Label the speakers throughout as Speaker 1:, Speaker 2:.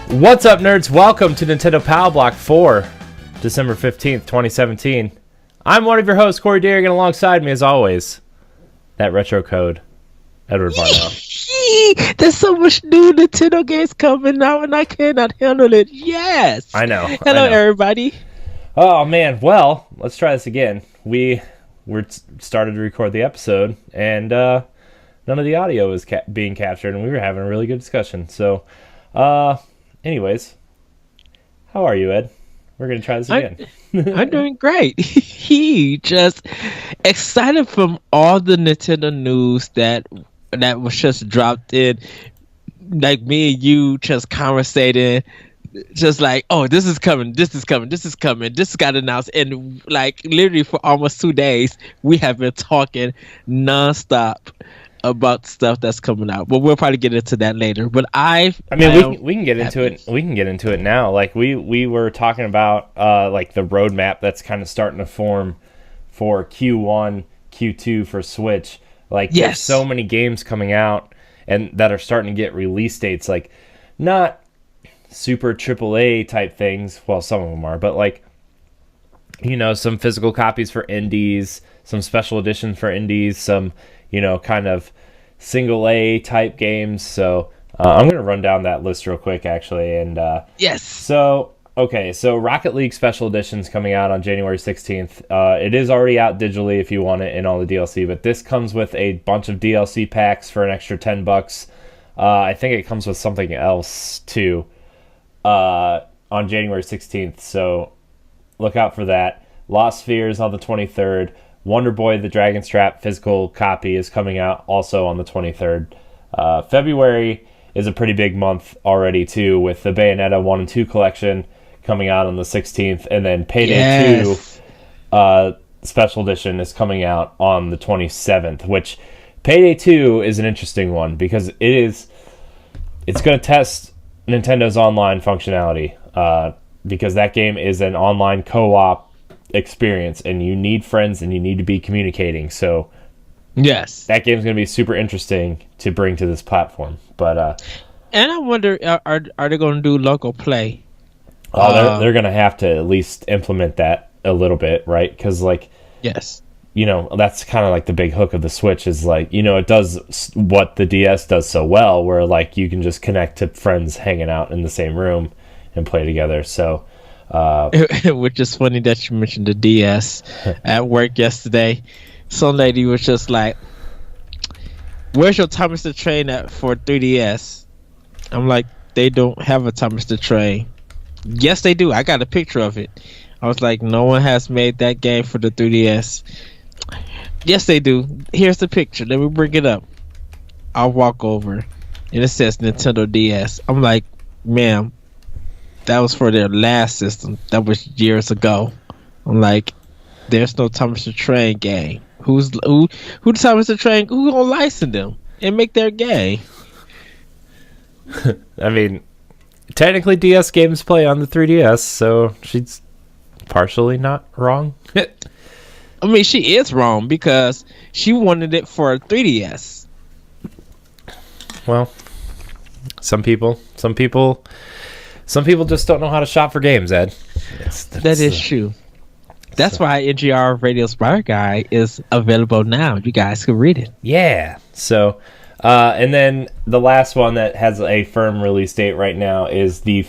Speaker 1: What's up, nerds? Welcome to Nintendo Power Block for December 15th, 2017. I'm one of your hosts, Corey Derrigan, alongside me, as always, that retro code, Edward Barnell.
Speaker 2: There's so much new Nintendo games coming out, and I cannot handle it. Yes!
Speaker 1: I know.
Speaker 2: Hello, everybody.
Speaker 1: Oh, man. Well, let's try this again. We started to record the episode, and none of the audio was being captured, and we were having a really good discussion. So, anyways, how are you, Ed? We're going to try this again.
Speaker 2: I'm doing great. He just excited from all the Nintendo news that was just dropped in. Like me and you just conversating, just like, oh, this is coming, this got announced. And like literally for almost 2 days, we have been talking nonstop about stuff that's coming out, but we'll probably get into that later. But we
Speaker 1: can get into it. We can get into it now. Like we were talking about like the roadmap that's kind of starting to form for Q1, Q2 for Switch. Like there's so many games coming out and that are starting to get release dates. Like not super AAA type things. Well, some of them are, but like some physical copies for indies, some special editions for indies, some kind of single A type games. So I'm going to run down that list real quick, actually. And
Speaker 2: yes.
Speaker 1: So Rocket League Special Edition's coming out on January 16th. It is already out digitally if you want it in all the DLC, but this comes with a bunch of DLC packs for an extra $10. I think it comes with something else too on January 16th. So look out for that. Lost Spheres on the 23rd. Wonder Boy the Dragon's Trap physical copy is coming out also on the 23rd. February is a pretty big month already, too, with the Bayonetta 1 and 2 collection coming out on the 16th. And then Payday 2 Special Edition is coming out on the 27th, which Payday 2 is an interesting one because it's going to test Nintendo's online functionality because that game is an online co-op experience, and you need friends and you need to be communicating. So
Speaker 2: yes,
Speaker 1: that game's going to be super interesting to bring to this platform. But
Speaker 2: and I wonder, are they going to do local play?
Speaker 1: They're going to have to at least implement that a little bit, right? Because
Speaker 2: yes,
Speaker 1: that's kind of like the big hook of the Switch is it does what the DS does so well, where you can just connect to friends hanging out in the same room and play together. So
Speaker 2: which is funny that you mentioned the DS. At work yesterday, some lady was just like, where's your Thomas the Train at for 3DS? I'm like, they don't have a Thomas the Train. Yes, they do. I got a picture of it. I was like, no one has made that game for the 3DS. Yes, they do. Here's the picture. Let me bring it up. I'll walk over, and it says Nintendo DS. I'm like, ma'am, that was for their last system. That was years ago. I'm like, there's no Thomas the Train game. Who Thomas the Train? Who gonna license them and make their game?
Speaker 1: I mean, technically DS games play on the 3DS, so she's partially not wrong.
Speaker 2: I mean, she is wrong because she wanted it for a 3DS.
Speaker 1: Well, some people just don't know how to shop for games, Ed.
Speaker 2: That is true. That's why NGR Radio Spire Guide is available now. You guys can read it.
Speaker 1: Yeah. So, and then the last one that has a firm release date right now is the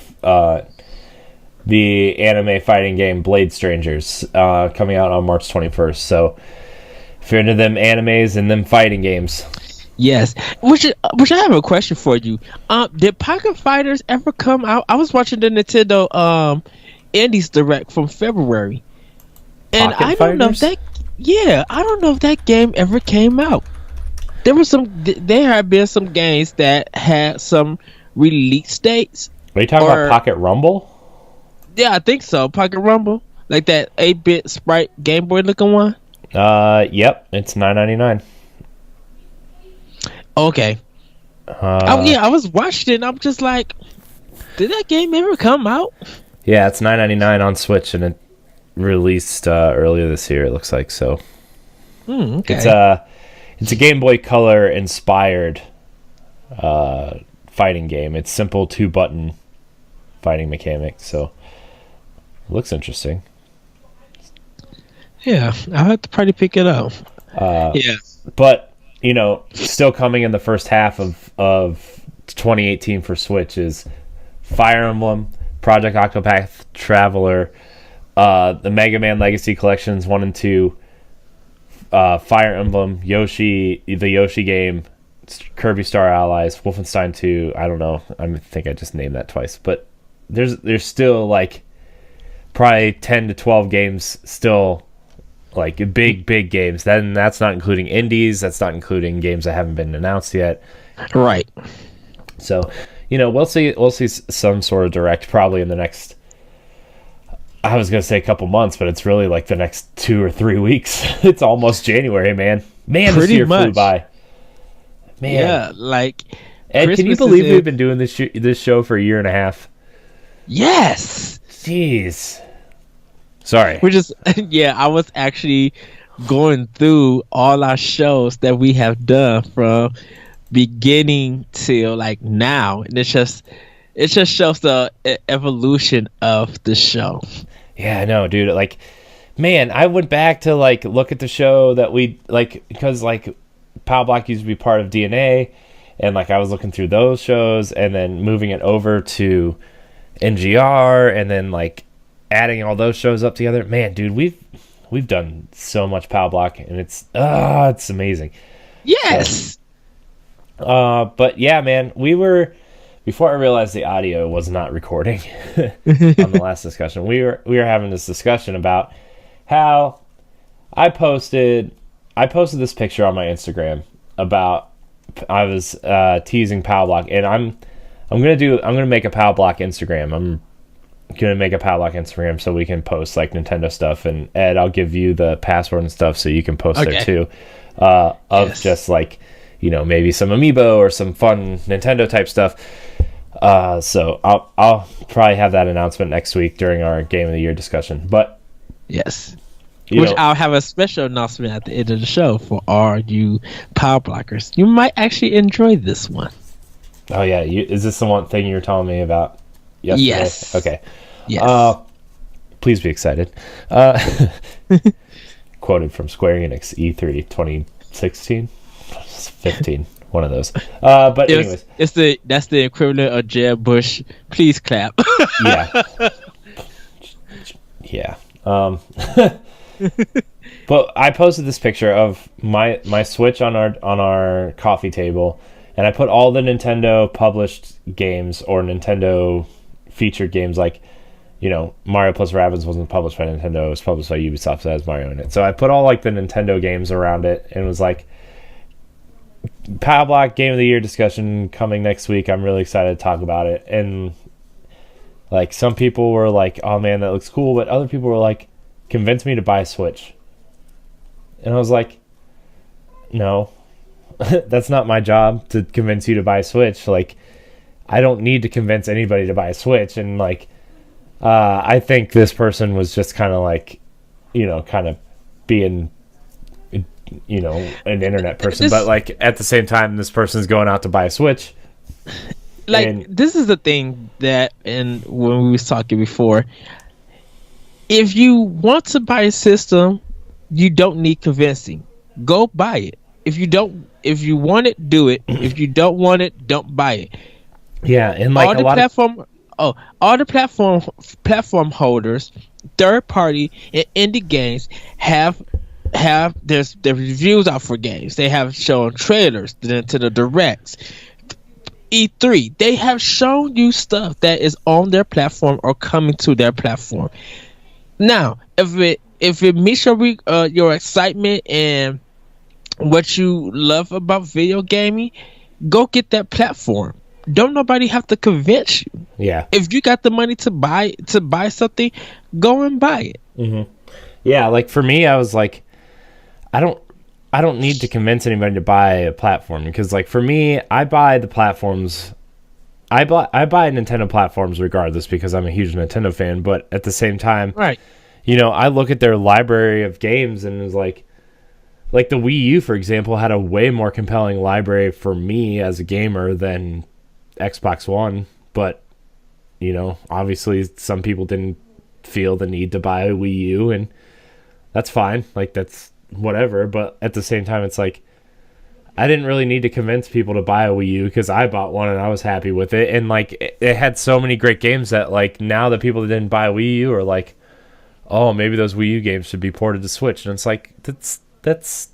Speaker 1: anime fighting game Blade Strangers, coming out on March 21st. So, if you're into them animes and them fighting games.
Speaker 2: Yes, which I have a question for you. Did Pocket Fighters ever come out? I was watching the Nintendo Indies Direct from February, and I don't know if that. Yeah, I don't know if that game ever came out. There had been some games that had some release dates.
Speaker 1: Are you talking about Pocket Rumble?
Speaker 2: Yeah, I think so. Pocket Rumble, like that 8-bit sprite Game Boy looking one.
Speaker 1: Yep, it's $9.99.
Speaker 2: Okay. Oh yeah, I was watching it and I'm just like, did that game ever come out?
Speaker 1: Yeah, it's $9.99 on Switch and it released earlier this year, it looks like. So
Speaker 2: okay.
Speaker 1: it's a Game Boy Color inspired fighting game. It's simple 2-button fighting mechanic, so it looks interesting.
Speaker 2: Yeah, I'll have to probably pick it up.
Speaker 1: Yeah. But, still coming in the first half of 2018 for Switch is Fire Emblem, Project Octopath Traveler, the Mega Man Legacy Collections 1 and 2, Fire Emblem, Yoshi, the Yoshi game, Kirby Star Allies, Wolfenstein 2. I don't know. I think I just named that twice. But there's still like probably 10 to 12 games still, like big games. Then that's not including indies. That's not including games that haven't been announced yet.
Speaker 2: Right.
Speaker 1: So, we'll see some sort of direct probably in the next, I was going to say a couple months, but it's really like the next 2 or 3 weeks. It's almost January, man. This year flew by. Man.
Speaker 2: Yeah, like
Speaker 1: Ed, Christmas, can you believe we've been doing this show for a year and a half?
Speaker 2: Yes.
Speaker 1: Jeez. Sorry.
Speaker 2: We're just I was actually going through all our shows that we have done from beginning till like now, and it just shows the evolution of the show.
Speaker 1: Yeah, I know, dude. Like, man, I went back to like look at the show that we like, because like Power Block used to be part of DNA, and like I was looking through those shows and then moving it over to NGR and then like adding all those shows up together. Man, dude, we've done so much Power Block and it's amazing.
Speaker 2: Yes.
Speaker 1: So, but yeah, man, before I realized the audio was not recording on the last discussion, we were having this discussion about how I posted this picture on my Instagram about I was teasing Power Block, and I'm gonna make a Power Block Instagram. I'm gonna make a Power Block Instagram so we can post like Nintendo stuff, and Ed, I'll give you the password and stuff so you can post there too. Just like maybe some amiibo or some fun Nintendo type stuff. So I'll probably have that announcement next week during our Game of the Year discussion. But
Speaker 2: yes. I'll have a special announcement at the end of the show for all you Power Blockers. You might actually enjoy this one.
Speaker 1: Oh yeah, is this the one thing you were telling me about yesterday?
Speaker 2: Yes.
Speaker 1: Okay.
Speaker 2: Yes.
Speaker 1: Please be excited. Quoted from Square Enix E3 2016, 15, one of those. But anyways,
Speaker 2: that's the equivalent of Jeb Bush. Please clap.
Speaker 1: Yeah. Yeah. But I posted this picture of my Switch on our coffee table, and I put all the Nintendo published games or Nintendo featured games, like Mario plus Rabbids wasn't published by Nintendo, it was published by Ubisoft, so it has Mario in it. So I put all like the Nintendo games around it, and it was like Power Block Game of the Year discussion coming next week. I'm really excited to talk about it. And like some people were like, oh man, that looks cool, but other people were like, convince me to buy a Switch. And I was like, no, that's not my job to convince you to buy a Switch. Like, I don't need to convince anybody to buy a Switch. And like, I think this person was just kind of like, kind of being, an internet person. But like at the same time, this person's going out to buy a Switch.
Speaker 2: Like, this is the thing that, and when we was talking before, if you want to buy a system, you don't need convincing. Go buy it. If you want it, do it. If you don't want it, don't buy it.
Speaker 1: Yeah, and like
Speaker 2: all the platform holders, third party and indie games have there's reviews out for games. They have shown trailers to the directs. E3, they have shown you stuff that is on their platform or coming to their platform. Now, if it meets your excitement and what you love about video gaming, go get that platform. don't nobody have to convince you.
Speaker 1: Yeah.
Speaker 2: If you got the money to buy something, go and buy it.
Speaker 1: Mm-hmm. Yeah, like for me, I was like, I don't need to convince anybody to buy a platform, because like for me, I buy the platforms. I buy Nintendo platforms regardless, because I'm a huge Nintendo fan. But at the same time,
Speaker 2: Right.
Speaker 1: I look at their library of games and it's like the Wii U, for example, had a way more compelling library for me as a gamer than Xbox One. But obviously, some people didn't feel the need to buy a Wii U, and that's fine. Like, that's whatever. But at the same time, it's like, I didn't really need to convince people to buy a Wii U, because I bought one and I was happy with it. And like, it had so many great games that like now the people that didn't buy a Wii U are like, oh, maybe those Wii U games should be ported to Switch. And it's like, that's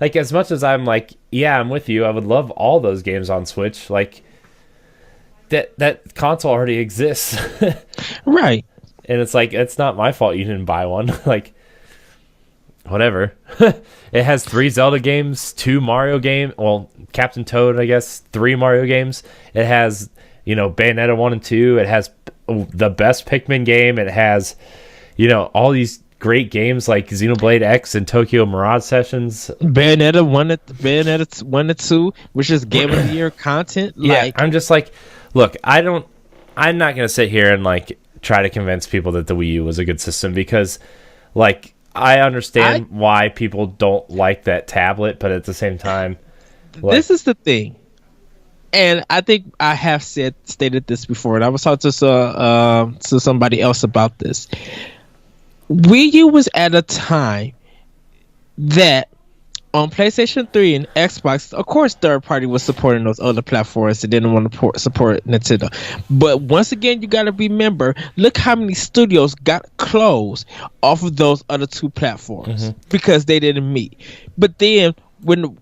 Speaker 1: like, as much as I'm like, yeah, I'm with you, I would love all those games on Switch. Like, that console already exists.
Speaker 2: Right.
Speaker 1: And it's like, it's not my fault you didn't buy one. Like, whatever. It has 3 Zelda games, 2 Mario games, well, Captain Toad, I guess, 3 Mario games. It has, Bayonetta 1 and 2. It has the best Pikmin game. It has, all these great games like Xenoblade X and Tokyo Mirage Sessions.
Speaker 2: Bayonetta 1 and 2, which is Game of the Year content.
Speaker 1: Yeah,
Speaker 2: Like,
Speaker 1: I'm just like, look, I'm not going to sit here and like try to convince people that the Wii U was a good system, because like, I understand why people don't like that tablet, but at the same time, like,
Speaker 2: this is the thing, and I think I have stated this before, and I was talking to somebody else about this. Wii U was at a time that on PlayStation 3 and Xbox, of course, third party was supporting those other platforms that didn't want to support Nintendo. But once again, you got to remember, look how many studios got closed off of those other 2 platforms because they didn't meet. But then when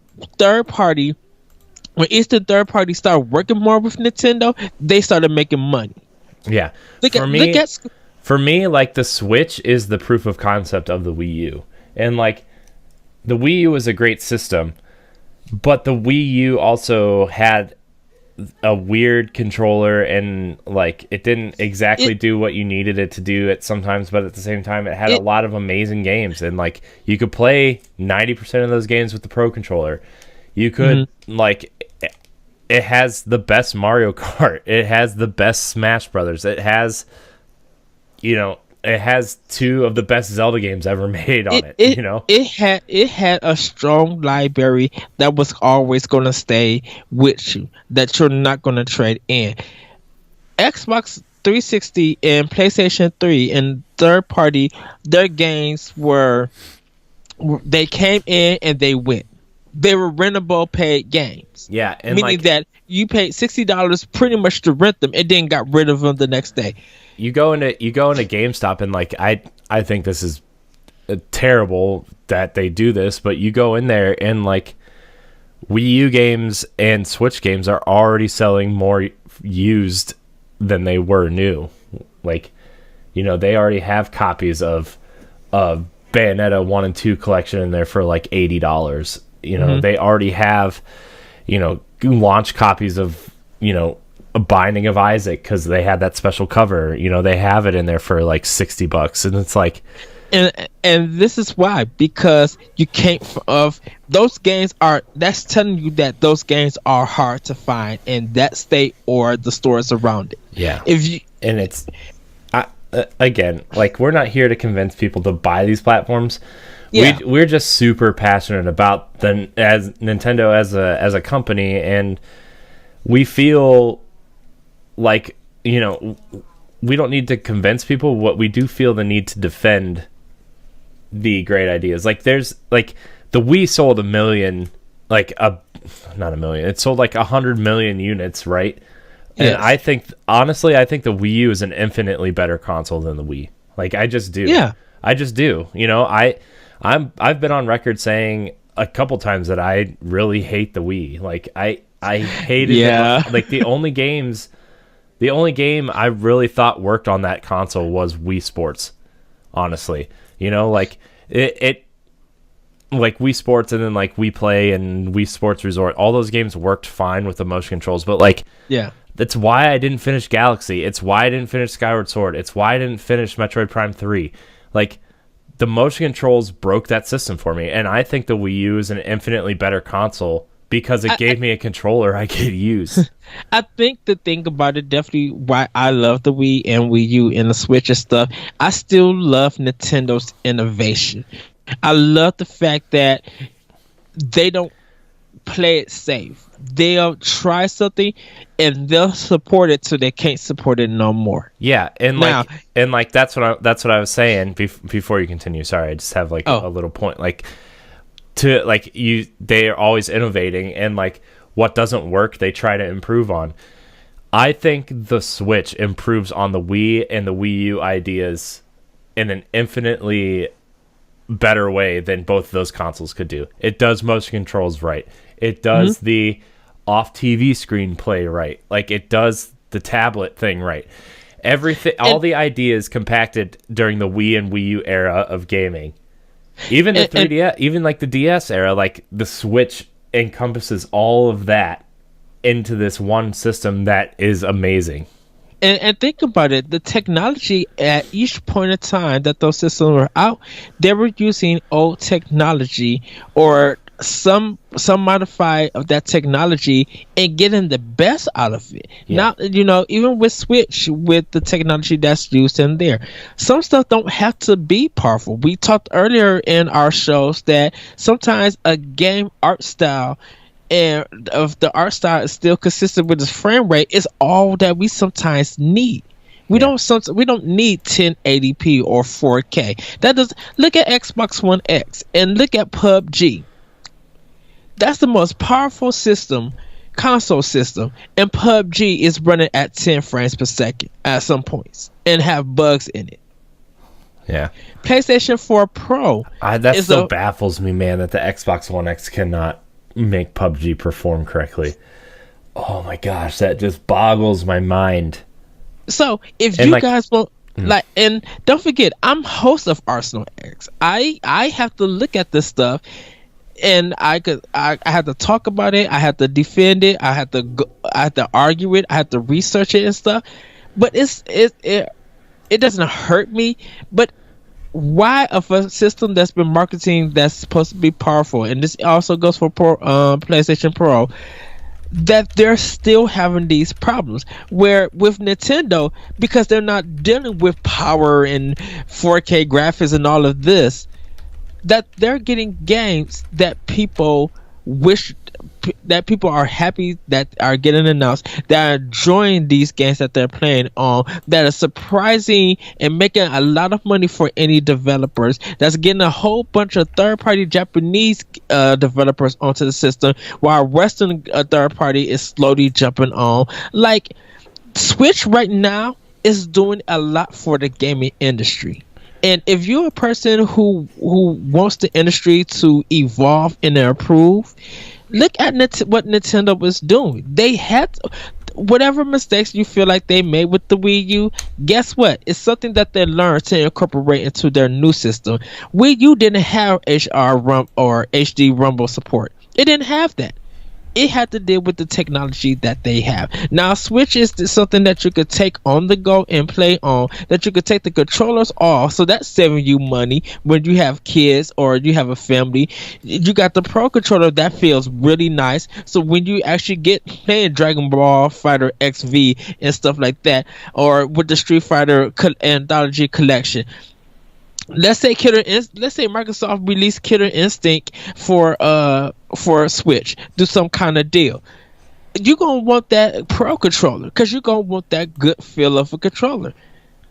Speaker 2: Eastern third party started working more with Nintendo, they started making money.
Speaker 1: Yeah. For me, like, the Switch is the proof of concept of the Wii U. And like, the Wii U was a great system, but the Wii U also had a weird controller, and like, it didn't exactly do what you needed it to do at sometimes, but at the same time, it had a lot of amazing games, and like, you could play 90% of those games with the Pro controller. You could like, it has the best Mario Kart. It has the best Smash Brothers. It has, it has 2 of the best Zelda games ever made on it.
Speaker 2: It had a strong library that was always going to stay with you, that you're not going to trade in. Xbox 360 and PlayStation 3 and third party, their games they came in and they went. They were rentable paid games.
Speaker 1: Yeah, and
Speaker 2: meaning that you paid $60 pretty much to rent them and then got rid of them the next day.
Speaker 1: You go into GameStop, and like, I think this is terrible that they do this, but you go in there and like, Wii U games and Switch games are already selling more used than they were new. Like, they already have copies of Bayonetta 1 and 2 collection in there for like $80. They already have, launch copies of, A Binding of Isaac, because they had that special cover. They have it in there for like $60, and it's like,
Speaker 2: and this is why, because you can't those games that's telling you that those games are hard to find in that state or the stores around it.
Speaker 1: Yeah. And it's again, like, we're not here to convince people to buy these platforms. Yeah. We're just super passionate about them as Nintendo as a company, and we feel like, we don't need to convince people. What we do feel the need to defend the great ideas. Like, there's like, the Wii sold 1 million, like not 1 million. It sold like 100 million units, right? Yes. And I think the Wii U is an infinitely better console than the Wii. Like, I just do.
Speaker 2: Yeah.
Speaker 1: I just do. I've been on record saying a couple times that I really hate the Wii. Like, I hated it. Like, the only game I really thought worked on that console was Wii Sports. Honestly, like, it like Wii Sports and then like Wii Play and Wii Sports Resort, all those games worked fine with the motion controls, but like
Speaker 2: Yeah.
Speaker 1: that's why I didn't finish Galaxy. It's why I didn't finish Skyward Sword. It's why I didn't finish Metroid Prime 3. Like, the motion controls broke that system for me, and I think the Wii U is an infinitely better console because it gave me a controller I could use.
Speaker 2: I think the thing about it, definitely why I love the Wii and Wii U and the Switch and stuff, I still love Nintendo's innovation. I love the fact that they don't play it safe. They'll try something and they'll support it till they can't support it no more.
Speaker 1: Yeah, and like that's what I was saying before you continue. Sorry, I just have like a little point. Like they are always innovating, and like what doesn't work, they try to improve on. I think the Switch improves on the Wii and the Wii U ideas in an infinitely better way than both of those consoles could do. It does motion controls right. It does the off TV screen play right. Like it does the tablet thing right. Everything, all the ideas compacted during the Wii and Wii U era of gaming. Even the 3DS, even like the DS era, like the Switch encompasses all of that into this one system that is amazing.
Speaker 2: And think about it, the technology at each point in time that those systems were out, they were using old technology or some modify of that technology and getting the best out of it.
Speaker 1: Yeah.
Speaker 2: Now, even with Switch, with the technology that's used in there, some stuff don't have to be powerful. We talked earlier in our shows that sometimes a game art style and if the art style is still consistent with its frame rate, is all that we sometimes need. We don't need 1080p or 4K. That does. Look at Xbox One X and look at PUBG. That's the most powerful console system, and PUBG is running at 10 frames per second at some points and have bugs in it.
Speaker 1: Yeah.
Speaker 2: PlayStation 4 Pro.
Speaker 1: That still baffles me, man, that the Xbox One X cannot make PUBG perform correctly. Oh my gosh, that just boggles my mind.
Speaker 2: So if you guys want, and don't forget, I'm host of Arsenal X. I have to look at this stuff, and I had to talk about it. I had to defend it. I had to argue it. I had to research it and stuff. But it doesn't hurt me. But why of a system that's been marketing that's supposed to be powerful, and this also goes for PlayStation Pro, that they're still having these problems where with Nintendo, because they're not dealing with power and 4K graphics and all of this, that they're getting games that people are happy that are getting announced, that are enjoying these games that they're playing on, that are surprising and making a lot of money for any developers, that's getting a whole bunch of third-party Japanese developers onto the system, while Western third-party is slowly jumping on. Like, Switch right now is doing a lot for the gaming industry. And if you're a person who wants the industry to evolve and improve, look at what Nintendo was doing. They had whatever mistakes you feel like they made with the Wii U. Guess what? It's something that they learned to incorporate into their new system. Wii U didn't have or HD Rumble support. It didn't have that. It had to deal with the technology that they have. Now, Switch is something that you could take on the go and play on, that you could take the controllers off, so that's saving you money when you have kids or you have a family. You got the Pro controller that feels really nice, so when you actually get playing Dragon Ball Fighter XV and stuff like that, or with the Street Fighter Anthology Collection, let's say Microsoft released Killer Instinct for Switch, do some kind of deal. You're gonna want that Pro controller because you're gonna want that good feel of a controller.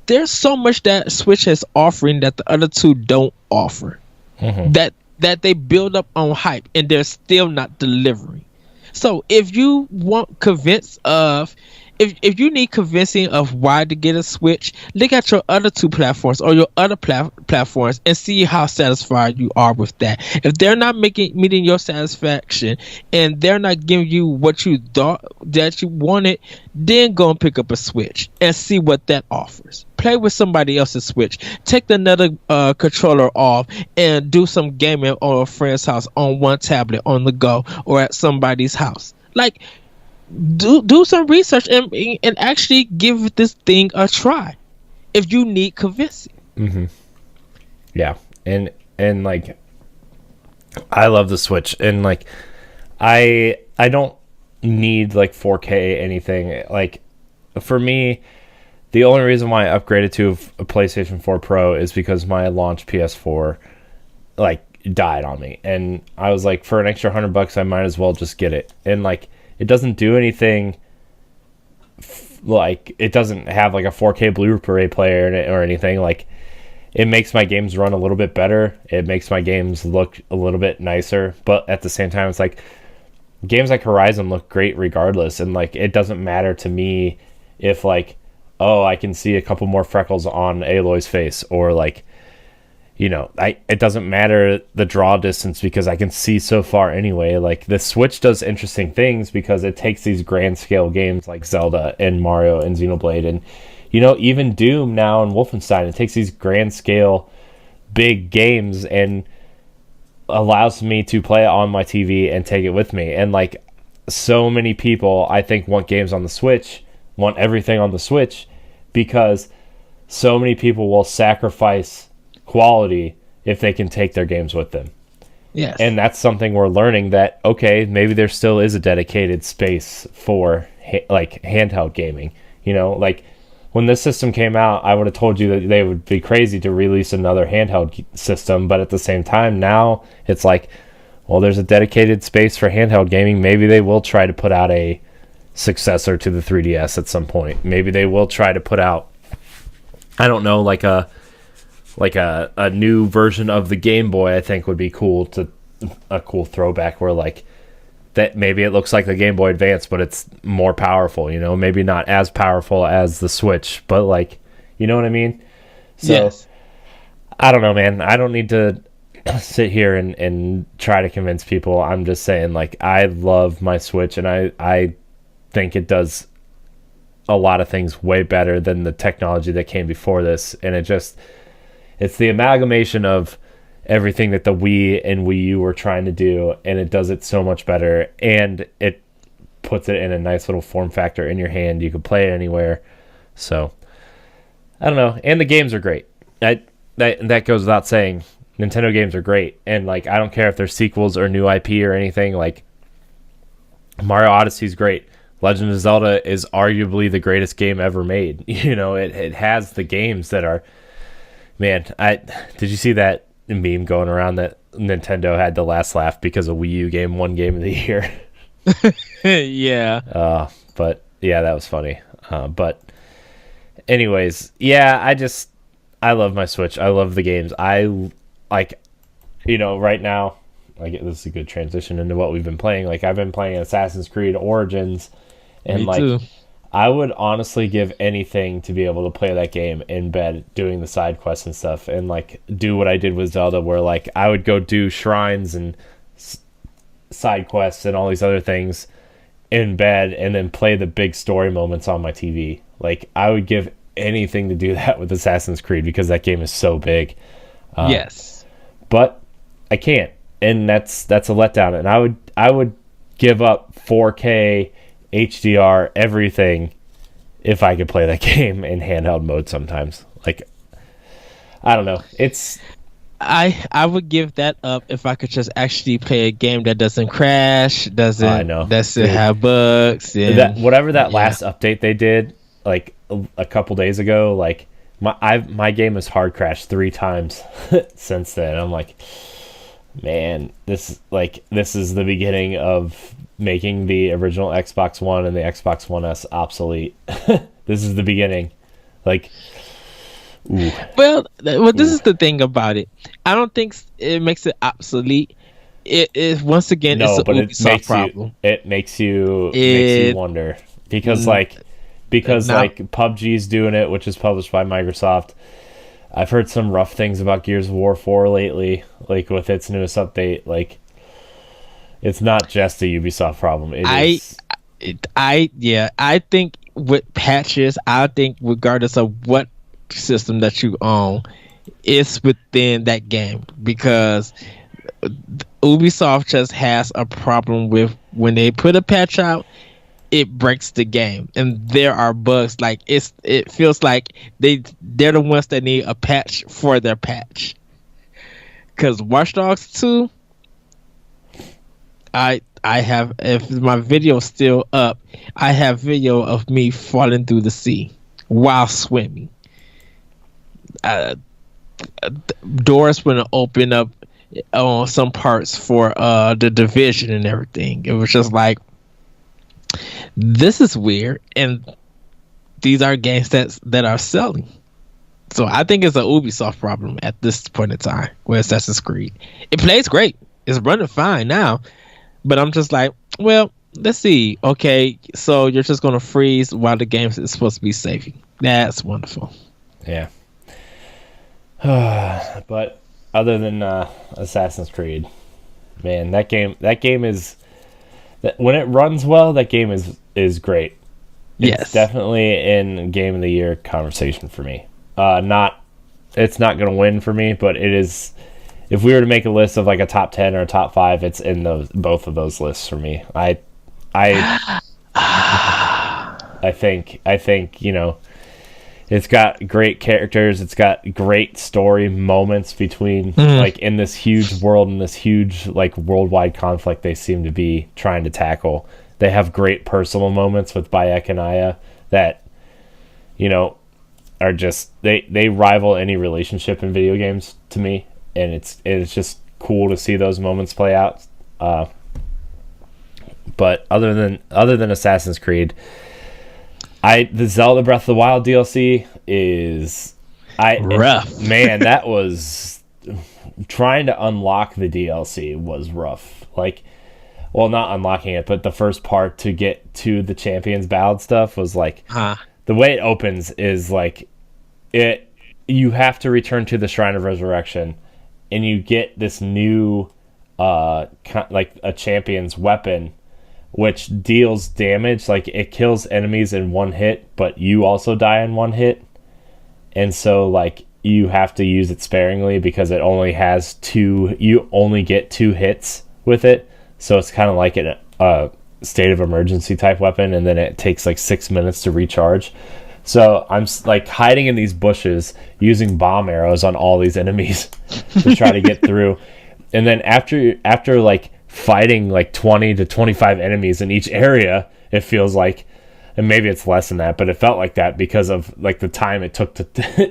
Speaker 2: There's so much that Switch is offering that the other two don't offer. Mm-hmm. That they build up on hype and they're still not delivering. So if you want convinced of if you need convincing of why to get a Switch, look at your other two platforms or your other platforms and see how satisfied you are with that. If they're not meeting your satisfaction and they're not giving you what you thought that you wanted, then go and pick up a Switch and see what that offers. Play with somebody else's Switch. Take another controller off and do some gaming on a friend's house on one tablet on the go or at somebody's house. Like, do some research and actually give this thing a try if you need convincing.
Speaker 1: Yeah, and like, I love the Switch, and like, I don't need like 4K anything. Like, for me, the only reason why I upgraded to a PlayStation 4 Pro is because my launch PS4 like died on me, and I was like, for an extra $100 I might as well just get it. And like, it doesn't do anything, like, it doesn't have like a 4K Blu-ray player in it or anything. Like, it makes my games run a little bit better. It makes my games look a little bit nicer. But at the same time, it's like, games like Horizon look great regardless. And like, it doesn't matter to me if like, oh, I can see a couple more freckles on Aloy's face, or like, you know, it doesn't matter the draw distance because I can see so far anyway. Like, the Switch does interesting things because it takes these grand scale games like Zelda and Mario and Xenoblade and, you know, even Doom now and Wolfenstein. It takes these grand scale big games and allows me to play it on my TV and take it with me. And like, so many people, I think, want games on the Switch, want everything on the Switch, because so many people will sacrifice quality if they can take their games with them.
Speaker 2: Yes.
Speaker 1: And that's something we're learning, that okay, maybe there still is a dedicated space for like handheld gaming. You know, like, when this system came out, I would have told you that they would be crazy to release another handheld system, but at the same time, now it's like, well, there's a dedicated space for handheld gaming. Maybe they will try to put out a successor to the 3DS at some point. Maybe they will try to put out, I don't know, like a new version of the Game Boy. I think would be cool, to a cool throwback where like that, maybe it looks like the Game Boy Advance, but it's more powerful, you know, maybe not as powerful as the Switch, but like, you know what I mean? So yes. I don't know, man. I don't need to sit here and try to convince people. I'm just saying, like, I love my Switch, and I think it does a lot of things way better than the technology that came before this. And it's the amalgamation of everything that the Wii and Wii U were trying to do, and it does it so much better, and it puts it in a nice little form factor in your hand. You can play it anywhere. So I don't know. And the games are great. That goes without saying. Nintendo games are great, and like, I don't care if they're sequels or new IP or anything. Like, Mario Odyssey's great. Legend of Zelda is arguably the greatest game ever made. You know, it has the games that are, man, did you see that meme going around that Nintendo had the last laugh because a Wii U game won Game of the Year?
Speaker 2: Yeah.
Speaker 1: But yeah, that was funny. But anyways, yeah, I love my Switch. I love the games. I like, you know, right now, like, this is a good transition into what we've been playing. Like, I've been playing Assassin's Creed Origins, and
Speaker 2: Me
Speaker 1: like,
Speaker 2: too.
Speaker 1: I would honestly give anything to be able to play that game in bed, doing the side quests and stuff, and like, do what I did with Zelda, where like, I would go do shrines and side quests and all these other things in bed, and then play the big story moments on my TV. Like, I would give anything to do that with Assassin's Creed, because that game is so big.
Speaker 2: Yes.
Speaker 1: But I can't, and that's a letdown. And I would give up 4K HDR everything if I could play that game in handheld mode sometimes. Like, I don't know.
Speaker 2: I would give that up if I could just actually play a game that doesn't crash, doesn't have bugs. And,
Speaker 1: whatever that last update they did, like a couple days ago, like my game has hard crashed 3 times since then. I'm like, man, this is the beginning of making the original Xbox One and the Xbox One S obsolete. This is the beginning. Like, ooh.
Speaker 2: Well, this is the thing about it. I don't think it makes it obsolete. It is, once again, it's an Ubisoft problem.
Speaker 1: It makes you wonder, because like, because like PUBG's doing it, which is published by Microsoft. I've heard some rough things about Gears of War 4 lately, like with its newest update. Like, it's not just a Ubisoft problem.
Speaker 2: I think with patches, I think regardless of what system that you own, it's within that game, because Ubisoft just has a problem with when they put a patch out, it breaks the game, and there are bugs. Like it feels like they're the ones that need a patch for their patch. Because Watch Dogs 2, I have, if my video's still up, I have video of me falling through the sea while swimming. Doors wouldn't open up on some parts for the Division and everything. It was just like, this is weird, and these are games that are selling. So I think it's an Ubisoft problem at this point in time with Assassin's Creed. It plays great. It's running fine now. But I'm just like, well, let's see. Okay, so you're just going to freeze while the game is supposed to be saving. That's wonderful.
Speaker 1: Yeah. But other than Assassin's Creed, man, that game is... when it runs well, that game is great. It's definitely in Game of the Year conversation for me. It's not going to win for me, but it is. If we were to make a list of like a top 10 or a top 5, it's in both of those lists for me. I think it's got great characters. It's got great story moments between like in this huge world and this huge like worldwide conflict they seem to be trying to tackle. They have great personal moments with Bayek and Aya that are just they rival any relationship in video games to me, and it's just cool to see those moments play out. But other than Assassin's Creed, the Zelda Breath of the Wild DLC is
Speaker 2: rough.
Speaker 1: Man, that was trying to unlock the DLC was rough. Like, well, not unlocking it, but the first part to get to the Champions Ballad stuff was like the way it opens is like you have to return to the Shrine of Resurrection, and you get this new like a champion's weapon, which deals damage. Like, it kills enemies in one hit, but you also die in one hit. And so, like, you have to use it sparingly because it only has you only get 2 hits with it. So it's kind of like a state of emergency type weapon, and then it takes like 6 minutes to recharge. So I'm like hiding in these bushes using bomb arrows on all these enemies to try to get through. And then after like fighting like 20 to 25 enemies in each area, it feels like, and maybe it's less than that, but it felt like that because of like the time it took to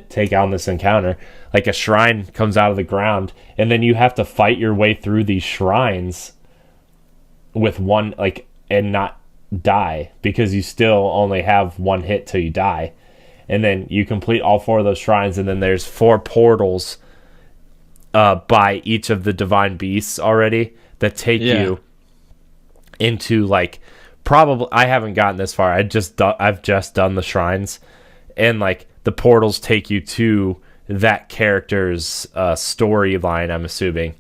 Speaker 1: take on this encounter. Like, a shrine comes out of the ground, and then you have to fight your way through these shrines with one, like, and not die, because you still only have 1 hit till you die. And then you complete all 4 of those shrines, and then there's 4 portals by each of the divine beasts already that take you into, like, probably, I haven't gotten this far. I've just done the shrines, and like the portals take you to that character's storyline, I'm assuming.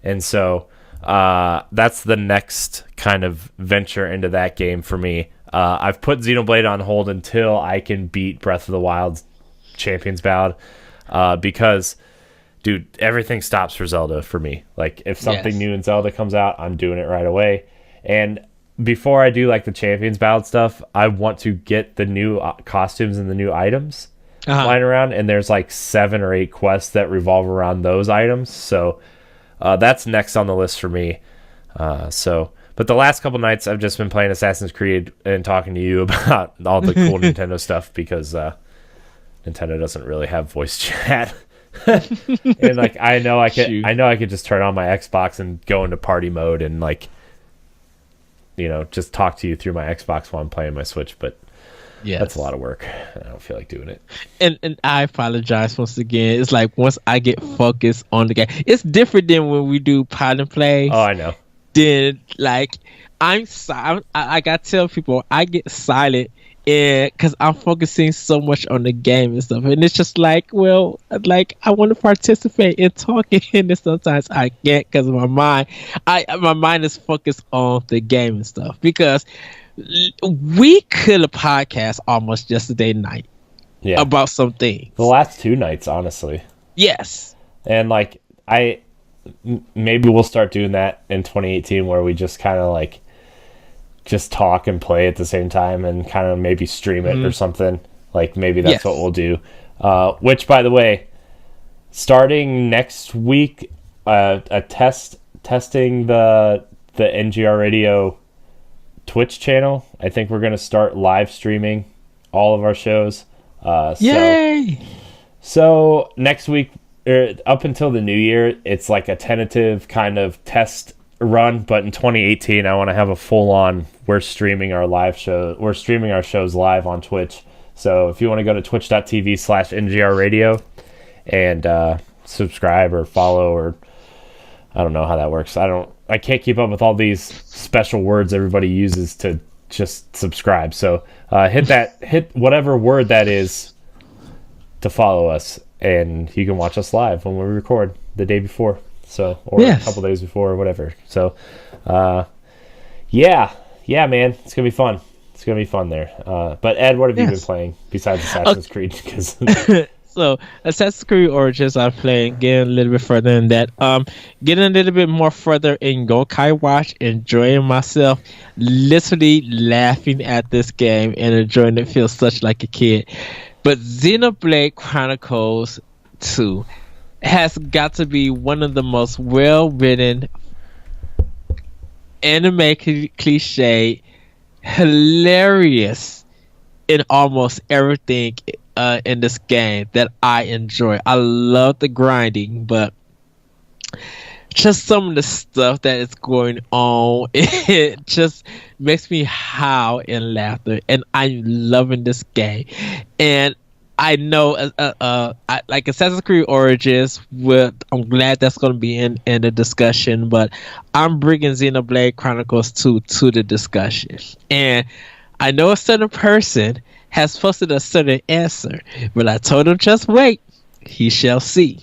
Speaker 1: And so that's the next kind of venture into that game for me. I've put Xenoblade on hold until I can beat Breath of the Wild's Champions Ballad, because, dude, everything stops for Zelda for me. Like, if something new in Zelda comes out, I'm doing it right away. And before I do like the Champions Ballad stuff, I want to get the new costumes and the new items lying around, and there's like 7 or 8 quests that revolve around those items. So that's next on the list for me. But the last couple nights I've just been playing Assassin's Creed and talking to you about all the cool Nintendo stuff, because Nintendo doesn't really have voice chat. And like, I know I could just turn on my Xbox and go into party mode and like, just talk to you through my Xbox while I'm playing my Switch, but that's a lot of work. I don't feel like doing it.
Speaker 2: And I apologize once again. It's like, once I get focused on the game, it's different than when we do pod and play.
Speaker 1: Oh, I know.
Speaker 2: Then like, I'm silent. I gotta tell people, I get silent and because I'm focusing so much on the game and stuff, and it's just like, well, like I want to participate in talking, and sometimes I can't because my mind is focused on the game and stuff. Because we could have podcast almost yesterday night
Speaker 1: Yeah.
Speaker 2: about some things.
Speaker 1: The last 2 nights, honestly.
Speaker 2: Yes.
Speaker 1: And like maybe we'll start doing that in 2018, where we just kind of like just talk and play at the same time, and kind of maybe stream it or something. Like maybe that's what we'll do. Which, by the way, starting next week, testing the NGR Radio Twitch channel. I think we're going to start live streaming all of our shows.
Speaker 2: Yay!
Speaker 1: So next week, up until the new year, it's like a tentative kind of test run. But in 2018, I want to have a full-on. We're streaming our live show. We're streaming our shows live on Twitch. So if you want to go to twitch.tv/NGR Radio and subscribe or follow, or I don't know how that works. I can't keep up with all these special words everybody uses to just subscribe. So hit whatever word that is to follow us, and you can watch us live when we record the day before. So, or a couple days before, or whatever. So, yeah, man, it's gonna be fun. It's gonna be fun there. But Ed, what have you been playing besides Assassin's Creed? Because
Speaker 2: so Assassin's Creed Origins, I'm playing, getting a little bit further in that. Getting a little bit more further in Yokai Watch, enjoying myself, literally laughing at this game and enjoying it. Feels such like a kid. But Xenoblade Chronicles 2 has got to be one of the most well-written, anime cliche, hilarious in almost everything in this game that I enjoy. I love the grinding, but just some of the stuff that is going on, it just makes me howl in laughter, and I'm loving this game. And I know, like Assassin's Creed Origins, I'm glad that's going to be in the discussion, but I'm bringing Xenoblade Chronicles 2 to the discussion. And I know a certain person has posted a certain answer, but I told him just wait, he shall see.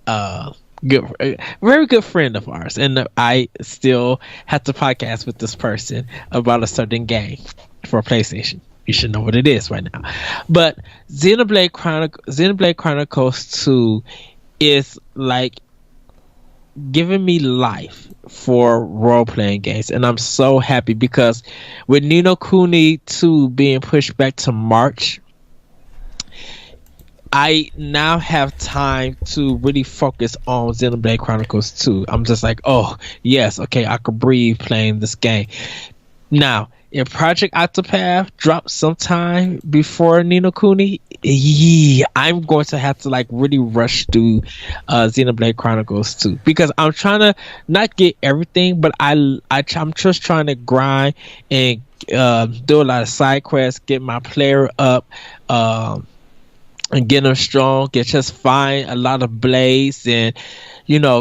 Speaker 2: Very good friend of ours, and I still have to podcast with this person about a certain game for PlayStation. You should know what it is right now. But Xenoblade Chronicles 2 is like giving me life for role-playing games, and I'm so happy because with Ni no Kuni 2 being pushed back to March, I now have time to really focus on Xenoblade Chronicles 2. I'm just like, oh yes, okay, I could breathe playing this game. Now, if Project Octopath drops sometime before Ni no Kuni, I'm going to have to like really rush through Xenoblade Chronicles 2 because I'm trying to not get everything, but I'm just trying to grind and do a lot of side quests, get my player up, and get them strong, just find a lot of blades, and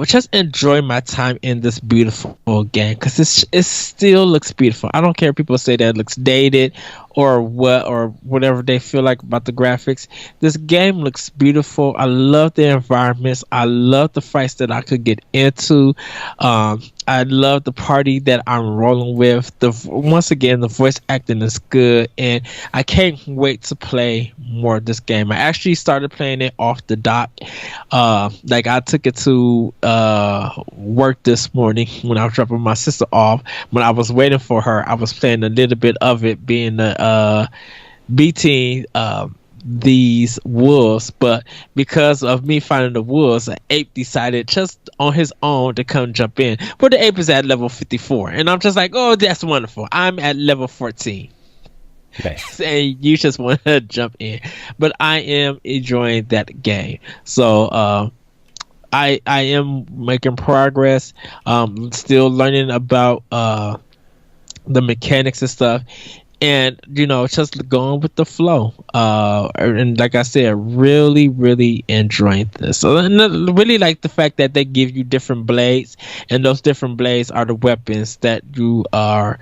Speaker 2: just enjoy my time in this beautiful game because it still looks beautiful. I don't care if people say that it looks dated or whatever they feel like about the graphics. This game looks beautiful. I love the environments. I love the fights that I could get into. I love the party that I'm rolling with. Once again, the voice acting is good, and I can't wait to play more of this game. I actually started playing it off the dock. Like I took it to work this morning when I was dropping my sister off. When I was waiting for her, I was playing a little bit of it, being beating these wolves, but because of me finding the wolves, an ape decided just on his own to come jump in. But the ape is at level 54, and I'm just like, oh, that's wonderful. I'm at level 14.
Speaker 1: Nice.
Speaker 2: And you just want to jump in, but I am enjoying that game. So I am making progress. Still learning about the mechanics and stuff. And just going with the flow, and like I said, really, really enjoying this. So, and I really like the fact that they give you different blades, and those different blades are the weapons that you are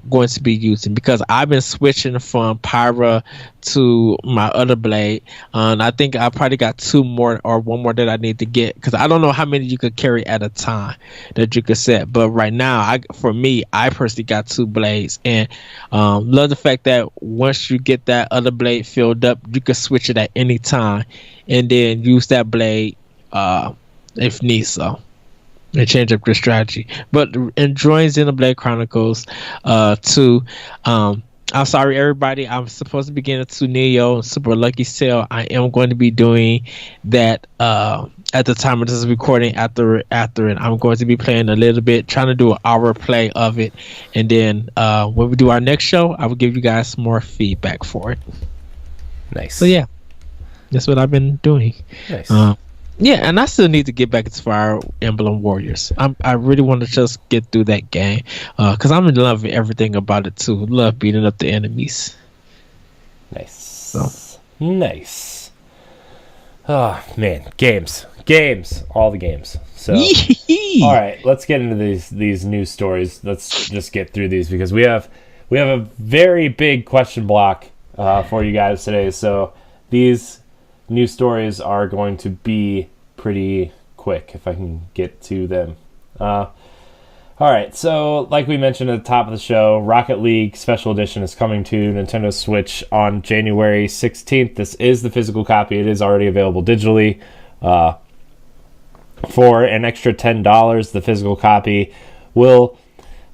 Speaker 2: going to be using, because I've been switching from Pyra to my other blade. And I think I probably got 2 more or 1 more that I need to get, because I don't know how many you could carry at a time that you could set. But right now, I personally got 2 blades, and love the fact that once you get that other blade filled up, you can switch it at any time and then use that blade if need so, and change up your strategy. But enjoying Xenoblade Chronicles 2. I'm sorry, everybody. I'm supposed to be getting to Neo Super Lucky Sale. I am going to be doing that at the time of this recording. After it, I'm going to be playing a little bit, trying to do an hour play of it, and then when we do our next show, I will give you guys more feedback for it.
Speaker 1: Nice.
Speaker 2: So yeah, that's what I've been doing.
Speaker 1: Nice.
Speaker 2: Yeah, and I still need to get back into Fire Emblem Warriors. I really want to just get through that game because I'm in love with everything about it too. Love beating up the enemies.
Speaker 1: Nice.
Speaker 2: So.
Speaker 1: Nice. Oh man, games, all the games. So, all right, let's get into these news stories. Let's just get through these because we have a very big question block for you guys today. So these news stories are going to be pretty quick if I can get to them. All right, so like we mentioned at the top of the show, Rocket League Special Edition is coming to Nintendo Switch on January 16th. This is the physical copy. It is already available digitally. For an extra $10, the physical copy will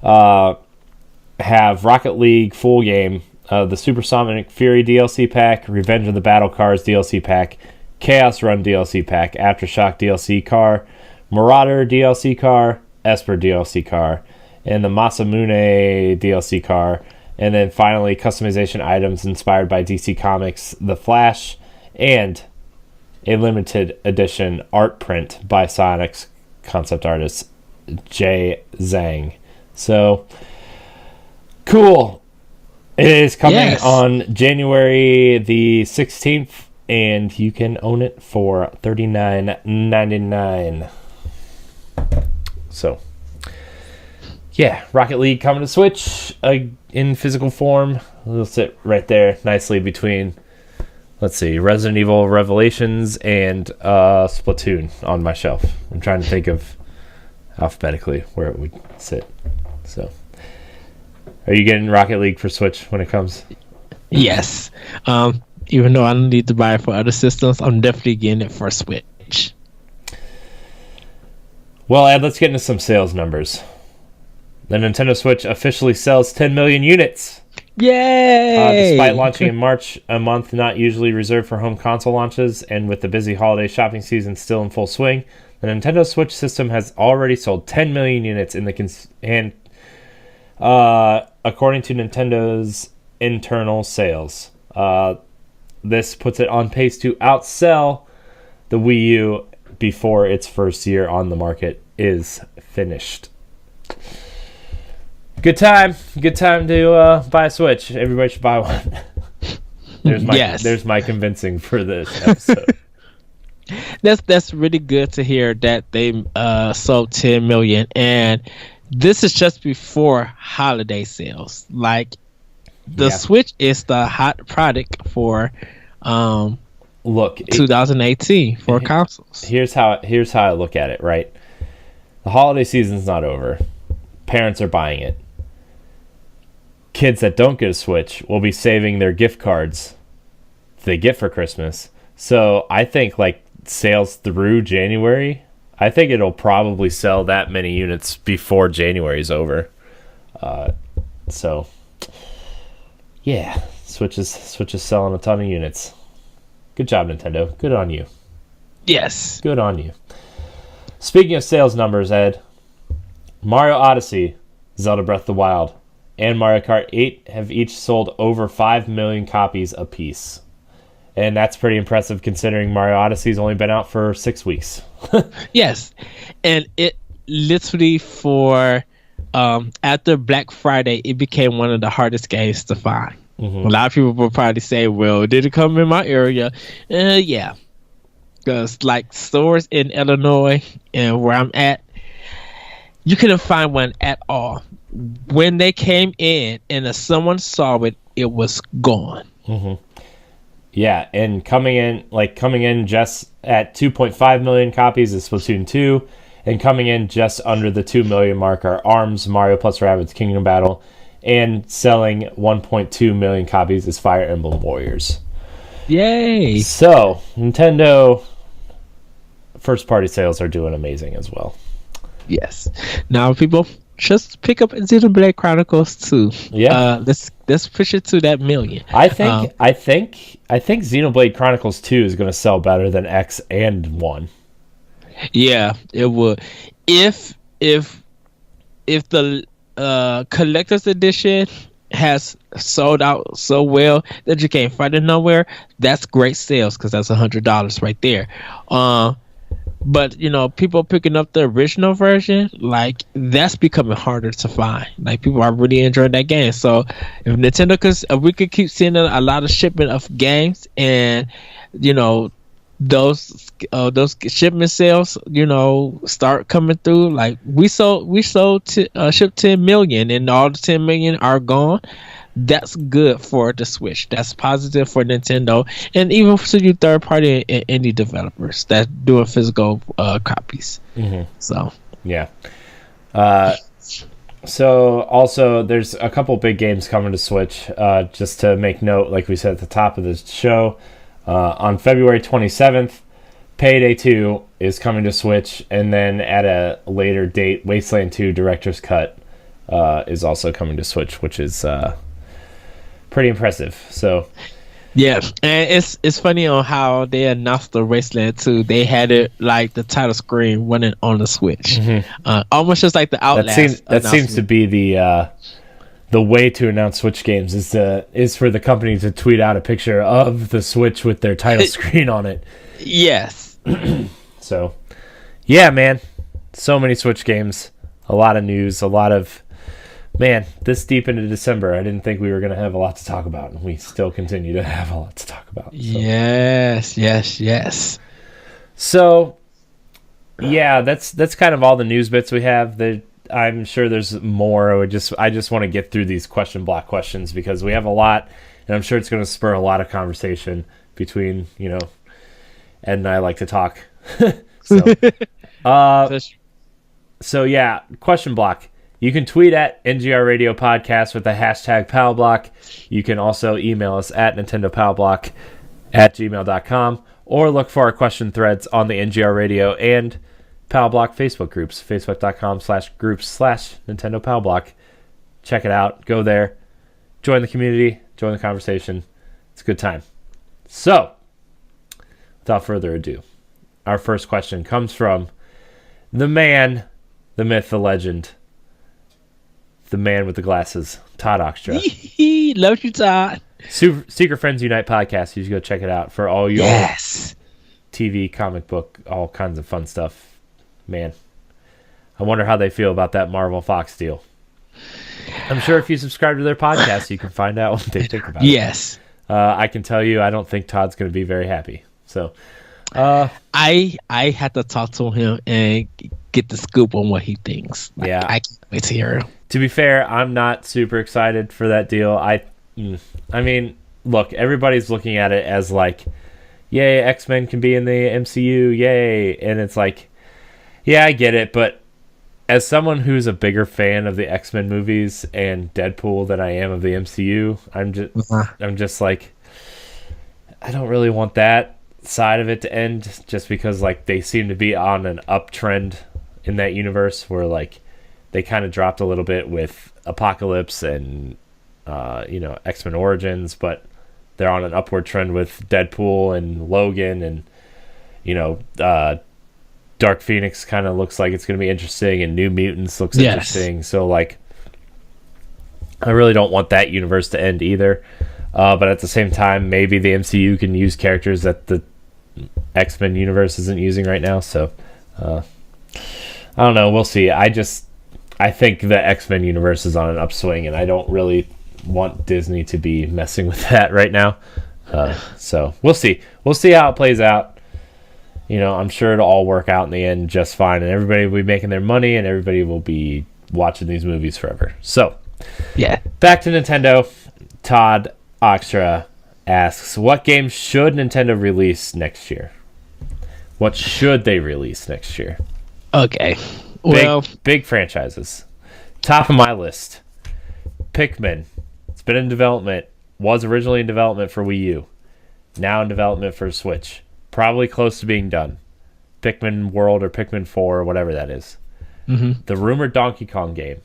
Speaker 1: have Rocket League full game, the Supersonic Fury DLC pack, Revenge of the Battle Cars DLC pack, Chaos Run DLC pack, Aftershock DLC car, Marauder DLC car, Esper DLC car, and the Masamune DLC car, and then finally customization items inspired by DC Comics, The Flash, and a limited edition art print by Sonic's concept artist Jay Zhang. So cool. It is coming on January the 16th, and you can own it for $39.99. So, yeah, Rocket League coming to Switch in physical form. It'll sit right there nicely between, let's see, Resident Evil Revelations and Splatoon on my shelf. I'm trying to think of alphabetically where it would sit. So, are you getting Rocket League for Switch when it comes?
Speaker 2: Yes. Even though I don't need to buy it for other systems, I'm definitely getting it for Switch.
Speaker 1: Well, Ed, let's get into some sales numbers. The Nintendo Switch officially sells 10 million units.
Speaker 2: Yay!
Speaker 1: Despite launching in March, a month not usually reserved for home console launches, and with the busy holiday shopping season still in full swing, the Nintendo Switch system has already sold 10 million units in the according to Nintendo's internal sales. This puts it on pace to outsell the Wii U before its first year on the market is finished. Good time to buy a Switch. Everybody should buy one. There's my convincing for this episode.
Speaker 2: That's really good to hear that they sold 10 million, and this is just before holiday sales. Like the Switch is the hot product for 2018 for consoles.
Speaker 1: Here's how I look at it, right? The holiday season's not over. Parents are buying it. Kids that don't get a Switch will be saving their gift cards they get for Christmas. So I think like sales through January, I think it'll probably sell that many units before January's over. So yeah, Switch is selling a ton of units. Good job, Nintendo. Good on you.
Speaker 2: Yes.
Speaker 1: Good on you. Speaking of sales numbers, Ed, Mario Odyssey, Zelda Breath of the Wild, and Mario Kart 8 have each sold over 5 million copies apiece. And that's pretty impressive considering Mario Odyssey's only been out for 6 weeks.
Speaker 2: Yes. And it literally after Black Friday, it became one of the hardest games to find. Mm-hmm. A lot of people will probably say, well, did it come in my area? Yeah. Because like stores in Illinois and where I'm at, you couldn't find one at all. when they came in and if someone saw it, it was gone.
Speaker 1: Yeah, and coming in just at 2.5 million copies is Splatoon 2, and coming in just under the 2 million mark are ARMS, Mario plus Rabbids Kingdom Battle, and selling 1.2 million copies is Fire Emblem Warriors.
Speaker 2: Yay!
Speaker 1: So, Nintendo first-party sales are doing amazing as well.
Speaker 2: Yes. Now, people, just pick up Xenoblade Chronicles 2.
Speaker 1: Yeah.
Speaker 2: Let's push it to that million.
Speaker 1: I think Xenoblade Chronicles 2 is going to sell better than X and 1.
Speaker 2: Yeah, it would. If the collector's edition has sold out so well that you can't find it nowhere, that's great sales because that's $100 right there. But people picking up the original version, like that's becoming harder to find. Like people are really enjoying that game. So if Nintendo, because we could keep seeing a lot of shipment of games, and those shipment sales, start coming through. Like we shipped 10 million, and all the 10 million are gone. That's good for the Switch. That's positive for Nintendo, and even for you third-party and indie developers that doing physical copies. So
Speaker 1: yeah. So also, there's a couple big games coming to Switch. Just to make note, like we said at the top of the show, on February 27th, Payday 2 is coming to Switch, and then at a later date, Wasteland 2 Director's Cut is also coming to Switch, which is pretty impressive. So
Speaker 2: yeah, and it's funny on how they announced the Wasteland 2. They had it like the title screen running on the Switch, almost just like the Outlast.
Speaker 1: That seems to be the way to announce Switch games is for the company to tweet out a picture of the Switch with their title screen on it.
Speaker 2: Yes.
Speaker 1: So, yeah, man, so many Switch games, a lot of news, a lot of. Man, this deep into December, I didn't think we were going to have a lot to talk about, and we still continue to have a lot to talk about. So.
Speaker 2: Yes.
Speaker 1: So, yeah, that's kind of all the news bits we have. I'm sure there's more. I just want to get through these question block questions because we have a lot, and I'm sure it's going to spur a lot of conversation between Ed and I like to talk. So yeah, question block. You can tweet at NGR Radio Podcast with the hashtag PalBlock. You can also email us at nintendopalblock@gmail.com or look for our question threads on the NGR Radio and PalBlock Facebook groups, facebook.com/groups/NintendoPalBlock. Check it out. Go there. Join the community. Join the conversation. It's a good time. So, without further ado, our first question comes from the man, the myth, the legend, the man with the glasses, Todd Oxtra.
Speaker 2: Love you, Todd.
Speaker 1: Secret Friends Unite podcast. You should go check it out for all your TV, comic book, all kinds of fun stuff. Man, I wonder how they feel about that Marvel Fox deal. I'm sure if you subscribe to their podcast, you can find out what they think about it.
Speaker 2: Yes.
Speaker 1: I can tell you, I don't think Todd's going to be very happy. So,
Speaker 2: I had to talk to him and get the scoop on what he thinks.
Speaker 1: Yeah,
Speaker 2: I can't wait to hear him.
Speaker 1: To be fair, I'm not super excited for that deal. I mean, look, everybody's looking at it as like, yay, X-Men can be in the MCU, yay, and it's like, yeah, I get it, but as someone who's a bigger fan of the X-Men movies and Deadpool than I am of the MCU, I'm just like, I don't really want that side of it to end, just because like they seem to be on an uptrend in that universe where like they kind of dropped a little bit with Apocalypse and X-Men Origins, but they're on an upward trend with Deadpool and Logan, and Dark Phoenix kind of looks like it's going to be interesting, and New Mutants looks interesting. So like, I really don't want that universe to end either. But at the same time, maybe the MCU can use characters that the X-Men universe isn't using right now. So I don't know. We'll see. I think the X-Men universe is on an upswing, and I don't really want Disney to be messing with that right now. So we'll see. We'll see how it plays out. I'm sure it'll all work out in the end just fine, and everybody will be making their money, and everybody will be watching these movies forever. So,
Speaker 2: Yeah.
Speaker 1: back to Nintendo. Todd Oxtra asks, what games should Nintendo release next year? What should they release next year?
Speaker 2: Okay. Well,
Speaker 1: big franchises. Top of my list. Pikmin. It's been in development. Was originally in development for Wii U. Now in development for Switch. Probably close to being done. Pikmin World or Pikmin 4 or whatever that is.
Speaker 2: mm-hmm.
Speaker 1: The rumored Donkey Kong game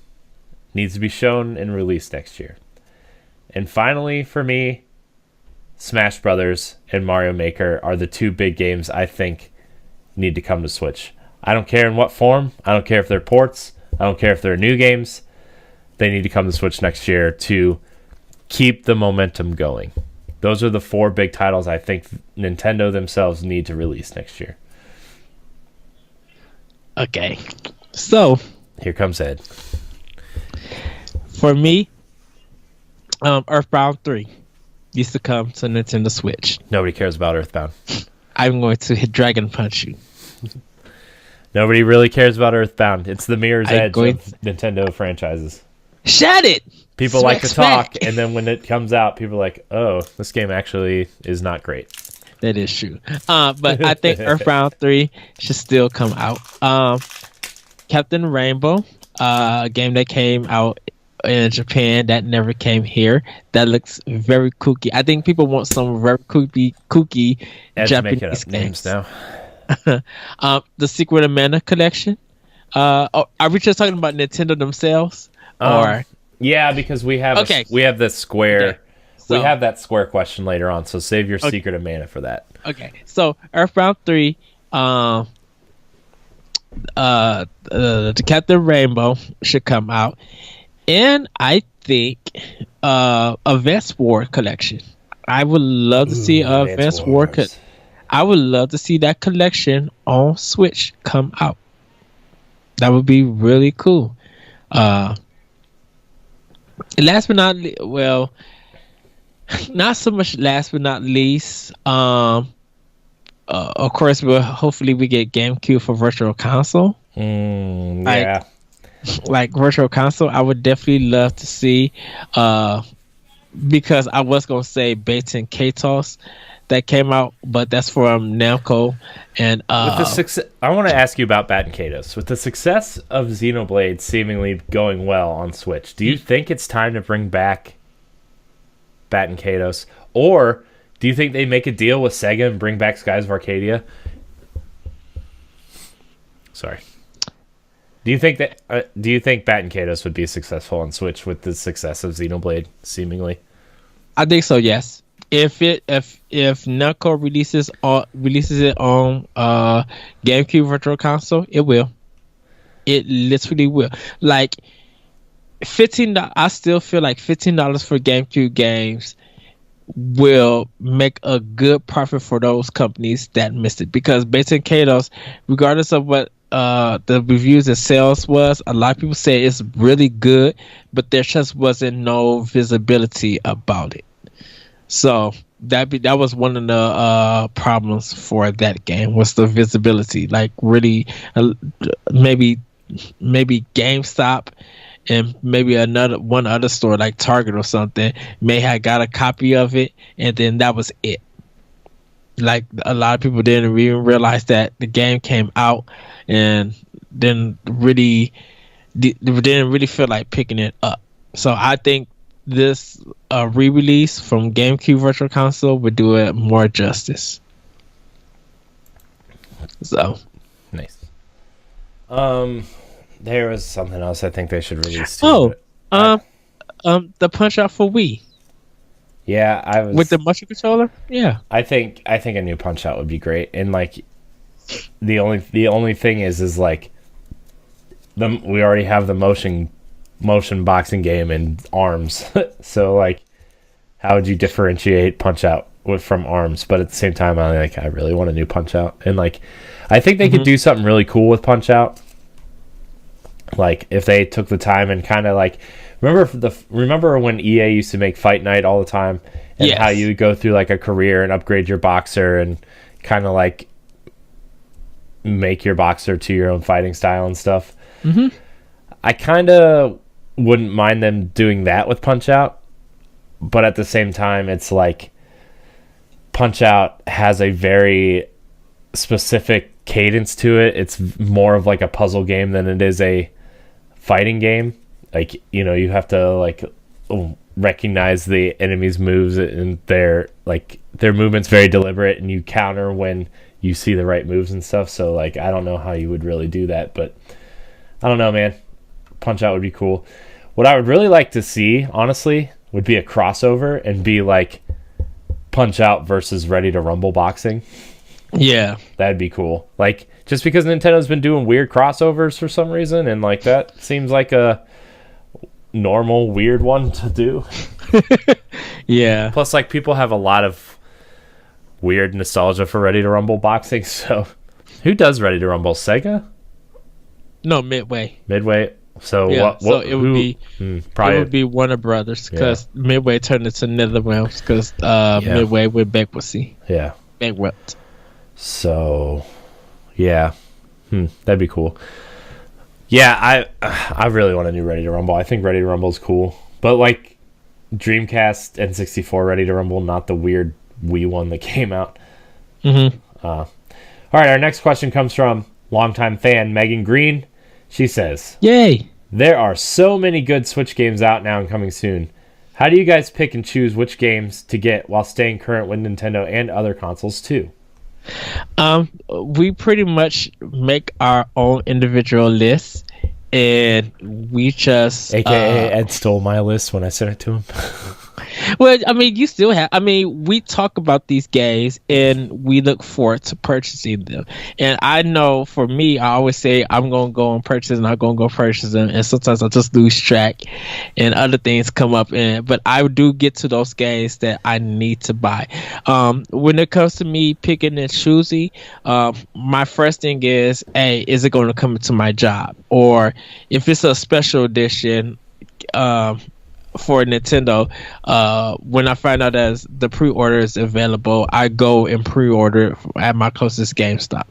Speaker 1: needs to be shown and released next year. And finally, for me, Smash Brothers and Mario Maker are the two big games I think need to come to Switch. I don't care in what form. I don't care if they're ports. I don't care if they're new games. They need to come to Switch next year to keep the momentum going. Those are the four big titles I think Nintendo themselves need to release next year.
Speaker 2: Okay. So,
Speaker 1: here comes Ed.
Speaker 2: For me, Earthbound 3 used to come to Nintendo Switch.
Speaker 1: Nobody cares about Earthbound.
Speaker 2: I'm going to hit Dragon Punch you.
Speaker 1: Nobody really cares about Earthbound. It's the mirror's edge of
Speaker 2: going
Speaker 1: Nintendo franchises.
Speaker 2: Shut it!
Speaker 1: People
Speaker 2: Smack,
Speaker 1: like to
Speaker 2: smack.
Speaker 1: talk, and then when it comes out, people are like, oh, this game actually is not great.
Speaker 2: That is true. But I think Earthbound 3 should still come out. Captain Rainbow, a game that came out in Japan that never came here. That looks very kooky. I think people want some very kooky
Speaker 1: Ed's
Speaker 2: Japanese
Speaker 1: making up names
Speaker 2: games.
Speaker 1: now.
Speaker 2: The Secret of Mana collection. Are we just talking about Nintendo themselves? Or
Speaker 1: yeah, because we have
Speaker 2: Okay.
Speaker 1: we have the Square.
Speaker 2: Okay. So-
Speaker 1: We have that Square question later on, so save your Secret of Mana for that.
Speaker 2: Okay, so Earthbound 3, the Captain Rainbow should come out, and I think Advance War collection. I would love to see Advance War. I would love to see that collection on Switch come out. That would be really cool. Last but not least, well, not so much last but not least. Of course, hopefully we get GameCube for Virtual Console.
Speaker 1: Yeah.
Speaker 2: Like Virtual Console, I would definitely love to see. Because I was gonna say Baten Kaitos that came out, but that's from Namco. And
Speaker 1: With the success, I want to ask you about Baten Kaitos. With the success of Xenoblade seemingly going well on Switch, do you think it's time to bring back Baten Kaitos, or do you think they make a deal with Sega and bring back Skies of Arcadia? Sorry. Do you think Baten Kaitos would be successful on Switch with the success of Xenoblade seemingly?
Speaker 2: I think so. Yes. If Namco releases it on GameCube Virtual Console, it will. It literally will. Like $15. I still feel like $15 for GameCube games will make a good profit for those companies that missed it, because Baten Kaitos, regardless of what the reviews and sales was, a lot of people say it's really good, but there just wasn't no visibility about it. So that was one of the problems for that game, was the visibility. Like really, maybe GameStop and maybe one other store like Target or something may have got a copy of it, and then that was it. Like a lot of people didn't even realize that the game came out, and didn't really feel like picking it up. So I think this re-release from GameCube Virtual Console would do it more justice. So
Speaker 1: nice. There was something else I think they should release too.
Speaker 2: The Punch Out for Wii.
Speaker 1: Yeah, I was
Speaker 2: with the motion controller. Yeah,
Speaker 1: I think a new Punch Out would be great, and like the only thing is like we already have the motion boxing game in ARMS, so like how would you differentiate Punch Out from ARMS? But at the same time, I really want a new Punch Out, and like I think they could do something really cool with Punch Out. Like if they took the time and kind of like remember when EA used to make Fight Night all the time, and how you would go through like a career and upgrade your boxer and kind of like make your boxer to your own fighting style and stuff. I kind of wouldn't mind them doing that with Punch Out, but at the same time, it's like Punch Out has a very specific cadence to it. It's more of like a puzzle game than it is a fighting game. Like, you know, you have to like recognize the enemy's moves, and their movement's very deliberate, and you counter when you see the right moves and stuff. So like, I don't know how you would really do that, but I don't know, man. Punch Out would be cool. What I would really like to see, honestly, would be a crossover and be like Punch Out versus Ready to Rumble boxing.
Speaker 2: Yeah,
Speaker 1: that'd be cool. Like, just because Nintendo's been doing weird crossovers for some reason, and like that seems like a normal weird one to do.
Speaker 2: Yeah.
Speaker 1: Plus, like, people have a lot of weird nostalgia for Ready to Rumble boxing. So, who does Ready to Rumble? Sega?
Speaker 2: No, Midway.
Speaker 1: Midway. So
Speaker 2: yeah,
Speaker 1: so it
Speaker 2: would be probably, it would be Warner Brothers, because Midway turned into NetherRealms because Midway went bankruptcy.
Speaker 1: Yeah.
Speaker 2: Bankrupt.
Speaker 1: So, yeah, that'd be cool. Yeah, I really want a new Ready to Rumble. I think Ready to Rumble is cool, but like Dreamcast and 64 Ready to Rumble, not the weird Wii one that came out.
Speaker 2: Mm-hmm.
Speaker 1: All right, our next question comes from longtime fan Megan Green. She says,
Speaker 2: "Yay!
Speaker 1: There are so many good Switch games out now and coming soon. How do you guys pick and choose which games to get while staying current with Nintendo and other consoles too?"
Speaker 2: We pretty much make our own individual lists, and we just
Speaker 1: AKA Ed stole my list when I sent it to him.
Speaker 2: Well, I mean, you still have. I mean, we talk about these games and we look forward to purchasing them. And I know for me, I always say I'm going to go and purchase, and I'm going to go purchase them. And sometimes I just lose track, and other things come up. But I do get to those games that I need to buy. When it comes to me picking and choosing, my first thing is, hey, is it going to come into my job? Or if it's a special edition, for Nintendo, when I find out that the pre-order is available, I go and pre-order at my closest GameStop.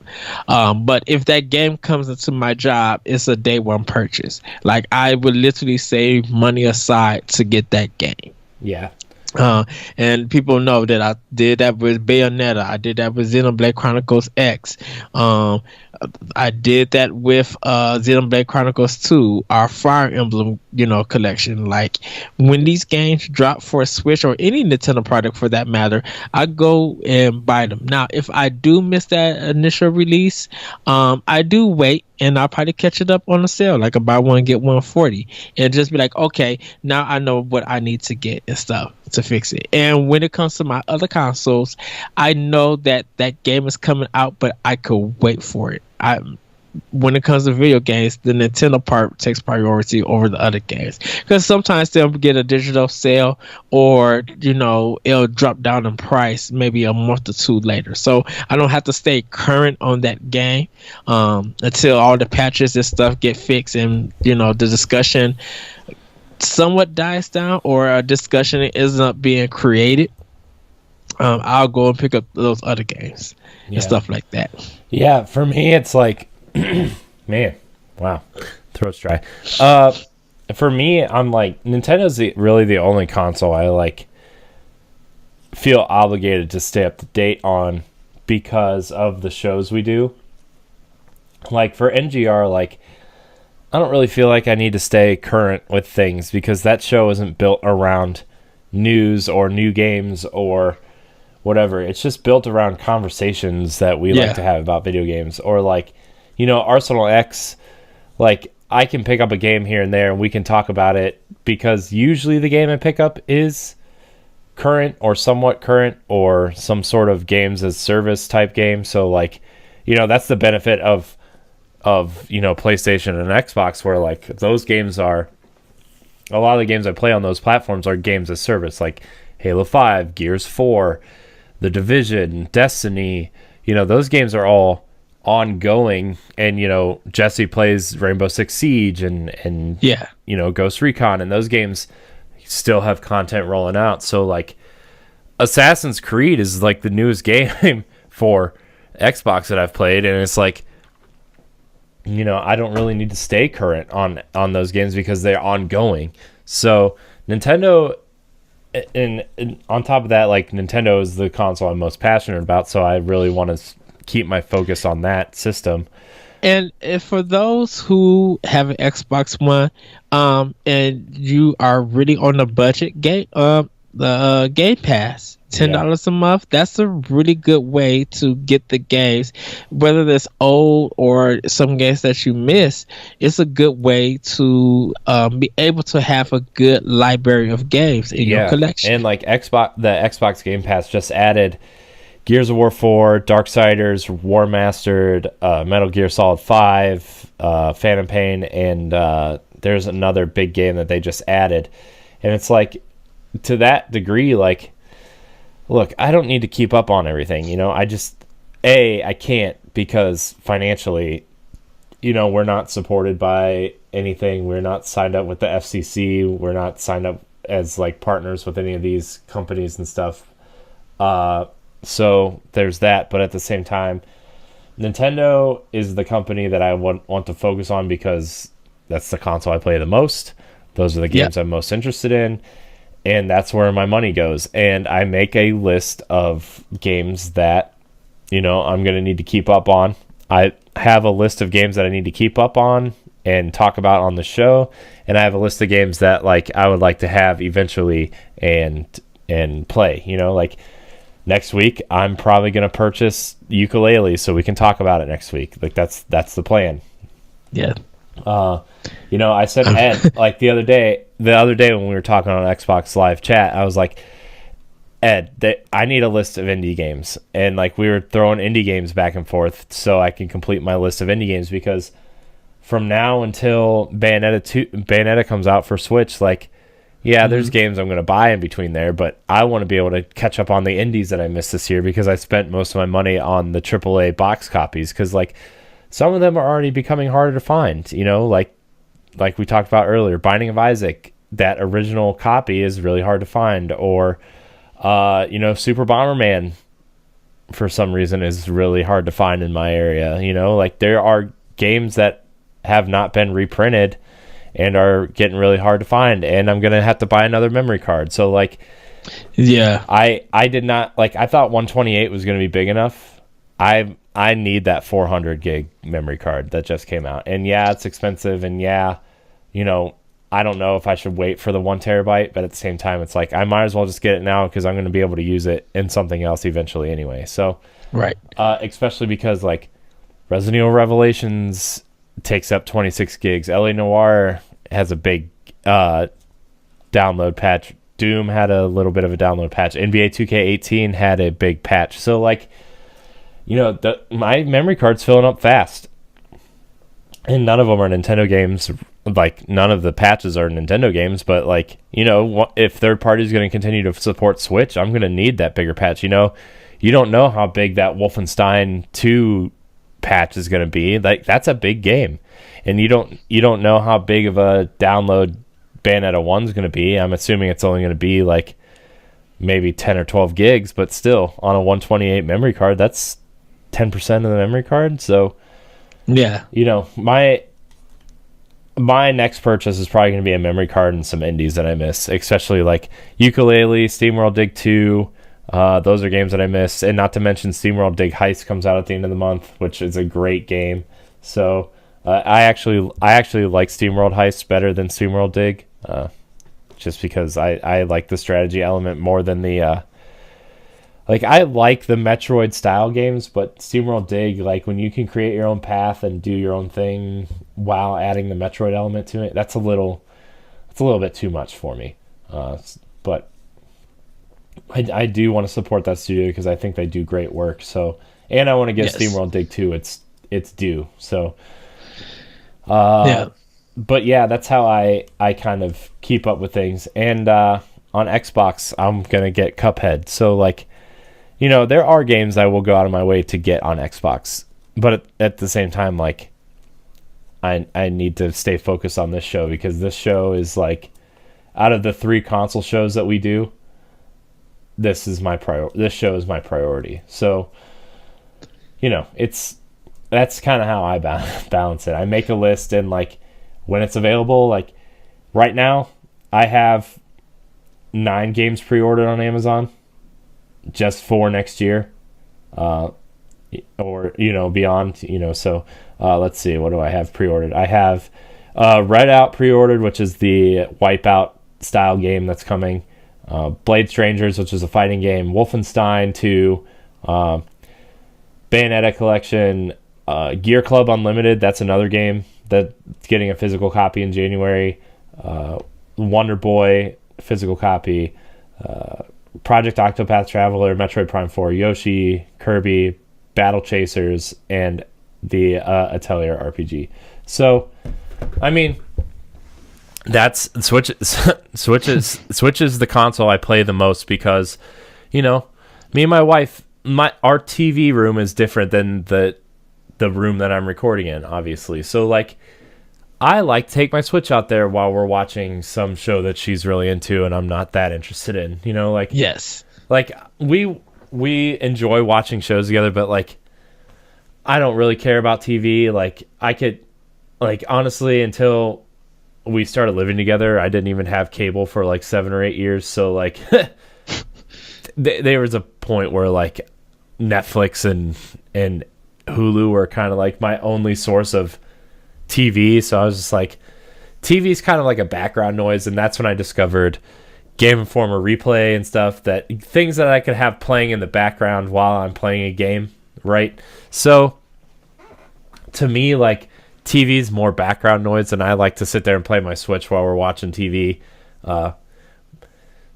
Speaker 2: But if that game comes into my job, it's a day one purchase. Like, I would literally save money aside to get that game.
Speaker 1: Yeah.
Speaker 2: And people know that I did that with Bayonetta. I did that with Xenoblade Chronicles X. I did that with Xenoblade Chronicles 2, our Fire Emblem, collection. Like, when these games drop for a Switch or any Nintendo product for that matter, I go and buy them. Now, if I do miss that initial release, I do wait, and I'll probably catch it up on the sale, like a buy one get one 40, and just be like, okay, now I know what I need to get and stuff to fix it. And when it comes to my other consoles, I know that that game is coming out, but I could wait for it. When it comes to video games, the Nintendo part takes priority over the other games, because sometimes they'll get a digital sale, or it'll drop down in price maybe a month or two later. So I don't have to stay current on that game until all the patches and stuff get fixed, and the discussion somewhat dies down, or a discussion isn't being created. I'll go and pick up those other games and stuff like that.
Speaker 1: Yeah, for me, it's like, man, wow, throat's dry. For me, I'm like, Nintendo's really the only console I feel obligated to stay up to date on because of the shows we do. Like, for NGR, I don't really feel like I need to stay current with things, because that show isn't built around news or new games or whatever. It's just built around conversations that we like to have about video games. Or Arsenal X, I can pick up a game here and there and we can talk about it, because usually the game I pick up is current or somewhat current, or some sort of games as service type game. So that's the benefit of PlayStation and Xbox, where those games are, a lot of the games I play on those platforms are games as service, like Halo 5, Gears 4, The Division, Destiny. Those games are all ongoing, and Jesse plays Rainbow Six Siege and Ghost Recon, and those games still have content rolling out. So Assassin's Creed is the newest game for Xbox that I've played, and it's I don't really need to stay current on those games because they're ongoing. So Nintendo, and on top of that, like, Nintendo is the console I'm most passionate about, so I really want to keep my focus on that system.
Speaker 2: And if for those who have an Xbox One, and you are really on a budget, the Game Pass,
Speaker 1: Yeah.
Speaker 2: $10 a month. That's a really good way to get the games, whether it's old or some games that you miss. It's a good way to be able to have a good library of games in your
Speaker 1: Yeah.
Speaker 2: collection.
Speaker 1: And like the Xbox Game Pass just added Gears of War 4, Darksiders, War Mastered, Metal Gear Solid 5, Phantom Pain, and there's another big game that they just added. And it's like, to that degree, like, look, I don't need to keep up on everything. I can't, because financially, we're not supported by anything. We're not signed up with the FCC. We're not signed up as like partners with any of these companies and stuff. So there's that. But at the same time, Nintendo is the company that I want to focus on because that's the console I play the most. Those are the games I'm most interested in. And that's where my money goes. And I make a list of games that, I'm going to need to keep up on. I have a list of games that I need to keep up on and talk about on the show. And I have a list of games that, like, I would like to have eventually and play. Like, next week, I'm probably going to purchase Yooka-Laylee so we can talk about it next week. Like, that's the plan.
Speaker 2: Yeah.
Speaker 1: I said, Ed, like the other day when we were talking on Xbox Live chat, I was like, Ed, I need a list of indie games. And like, we were throwing indie games back and forth so I can complete my list of indie games, because from now until Bayonetta comes out for Switch, like, yeah, there's games I'm going to buy in between there, but I want to be able to catch up on the indies that I missed this year, because I spent most of my money on the AAA box copies, because like, some of them are already becoming harder to find, like we talked about earlier. Binding of Isaac, that original copy is really hard to find. Or, Super Bomberman, for some reason, is really hard to find in my area. Like, there are games that have not been reprinted and are getting really hard to find. And I'm going to have to buy another memory card. So, like,
Speaker 2: yeah,
Speaker 1: I did not, like, I thought 128 was going to be big enough. I need that 400 gig memory card that just came out. And yeah, it's expensive. And yeah, I don't know if I should wait for the 1 terabyte, but at the same time, it's like, I might as well just get it now, because I'm going to be able to use it in something else eventually anyway. So,
Speaker 2: right.
Speaker 1: Especially because, like, Resident Evil Revelations takes up 26 gigs. LA Noire has a big download patch. Doom had a little bit of a download patch. NBA 2K18 had a big patch. So, like, my memory card's filling up fast. And none of them are Nintendo games. Like, none of the patches are Nintendo games. But, like, if third party is going to continue to support Switch, I'm going to need that bigger patch. You don't know how big that Wolfenstein 2 patch is going to be. Like, that's a big game. And you don't know how big of a download Bayonetta 1 is going to be. I'm assuming it's only going to be, like, maybe 10 or 12 gigs. But still, on a 128 memory card, that's 10% of the memory card. So,
Speaker 2: yeah,
Speaker 1: my next purchase is probably going to be a memory card and some indies that I miss, especially like Yooka-Laylee, SteamWorld Dig 2. Those are games that I miss, and not to mention SteamWorld Dig Heist comes out at the end of the month, which is a great game. So I actually like SteamWorld Heist better than SteamWorld Dig, just because I like the strategy element more than the like, I like the Metroid style games, but SteamWorld Dig, like, when you can create your own path and do your own thing while adding the Metroid element to it, that's a little bit too much for me. But I do want to support that studio because I think they do great work. So, and I want to get SteamWorld Dig 2. It's due. So,
Speaker 2: yeah.
Speaker 1: But yeah, that's how I kind of keep up with things. And on Xbox, I'm gonna get Cuphead. So, like, there are games I will go out of my way to get on Xbox, but at the same time, like, I need to stay focused on this show, because this show is, like, out of the 3 console shows that we do, this show is my priority. So, it's that's kind of how I balance it. I make a list, and like when it's available, like right now, I have 9 games pre-ordered on Amazon just for next year, or beyond. So let's see, what do I have pre-ordered? I have Redout pre-ordered, which is the Wipeout style game that's coming. Blade Strangers, which is a fighting game. Wolfenstein 2, Bayonetta collection, Gear Club Unlimited. That's another game that's getting a physical copy in January. Wonder Boy physical copy. Project Octopath Traveler, Metroid Prime 4, Yoshi, Kirby, Battle Chasers, and the Atelier RPG. So, I mean, that's Switch is the console I play the most because, me and my wife, our TV room is different than the room that I'm recording in, obviously. So like, I like to take my Switch out there while we're watching some show that she's really into and I'm not that interested in.
Speaker 2: Yes.
Speaker 1: Like we enjoy watching shows together, but like I don't really care about TV. Like I could, like honestly, until we started living together, I didn't even have cable for like 7 or 8 years. So like there was a point where like Netflix and Hulu were kind of like my only source of TV. So I was just like, TV's kind of like a background noise. And that's when I discovered Game Informer Replay and stuff, that things that I could have playing in the background while I'm playing a game. Right. So to me, like TV's more background noise, and I like to sit there and play my Switch while we're watching TV.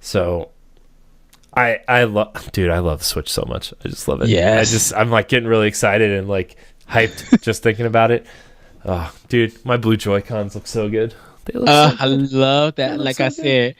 Speaker 1: So I love the Switch so much. I just love it.
Speaker 2: Yeah.
Speaker 1: I'm like getting really excited and like hyped just thinking about it. Oh, dude, my blue Joy-Cons look so good. They look so good.
Speaker 2: I love that. Like I said,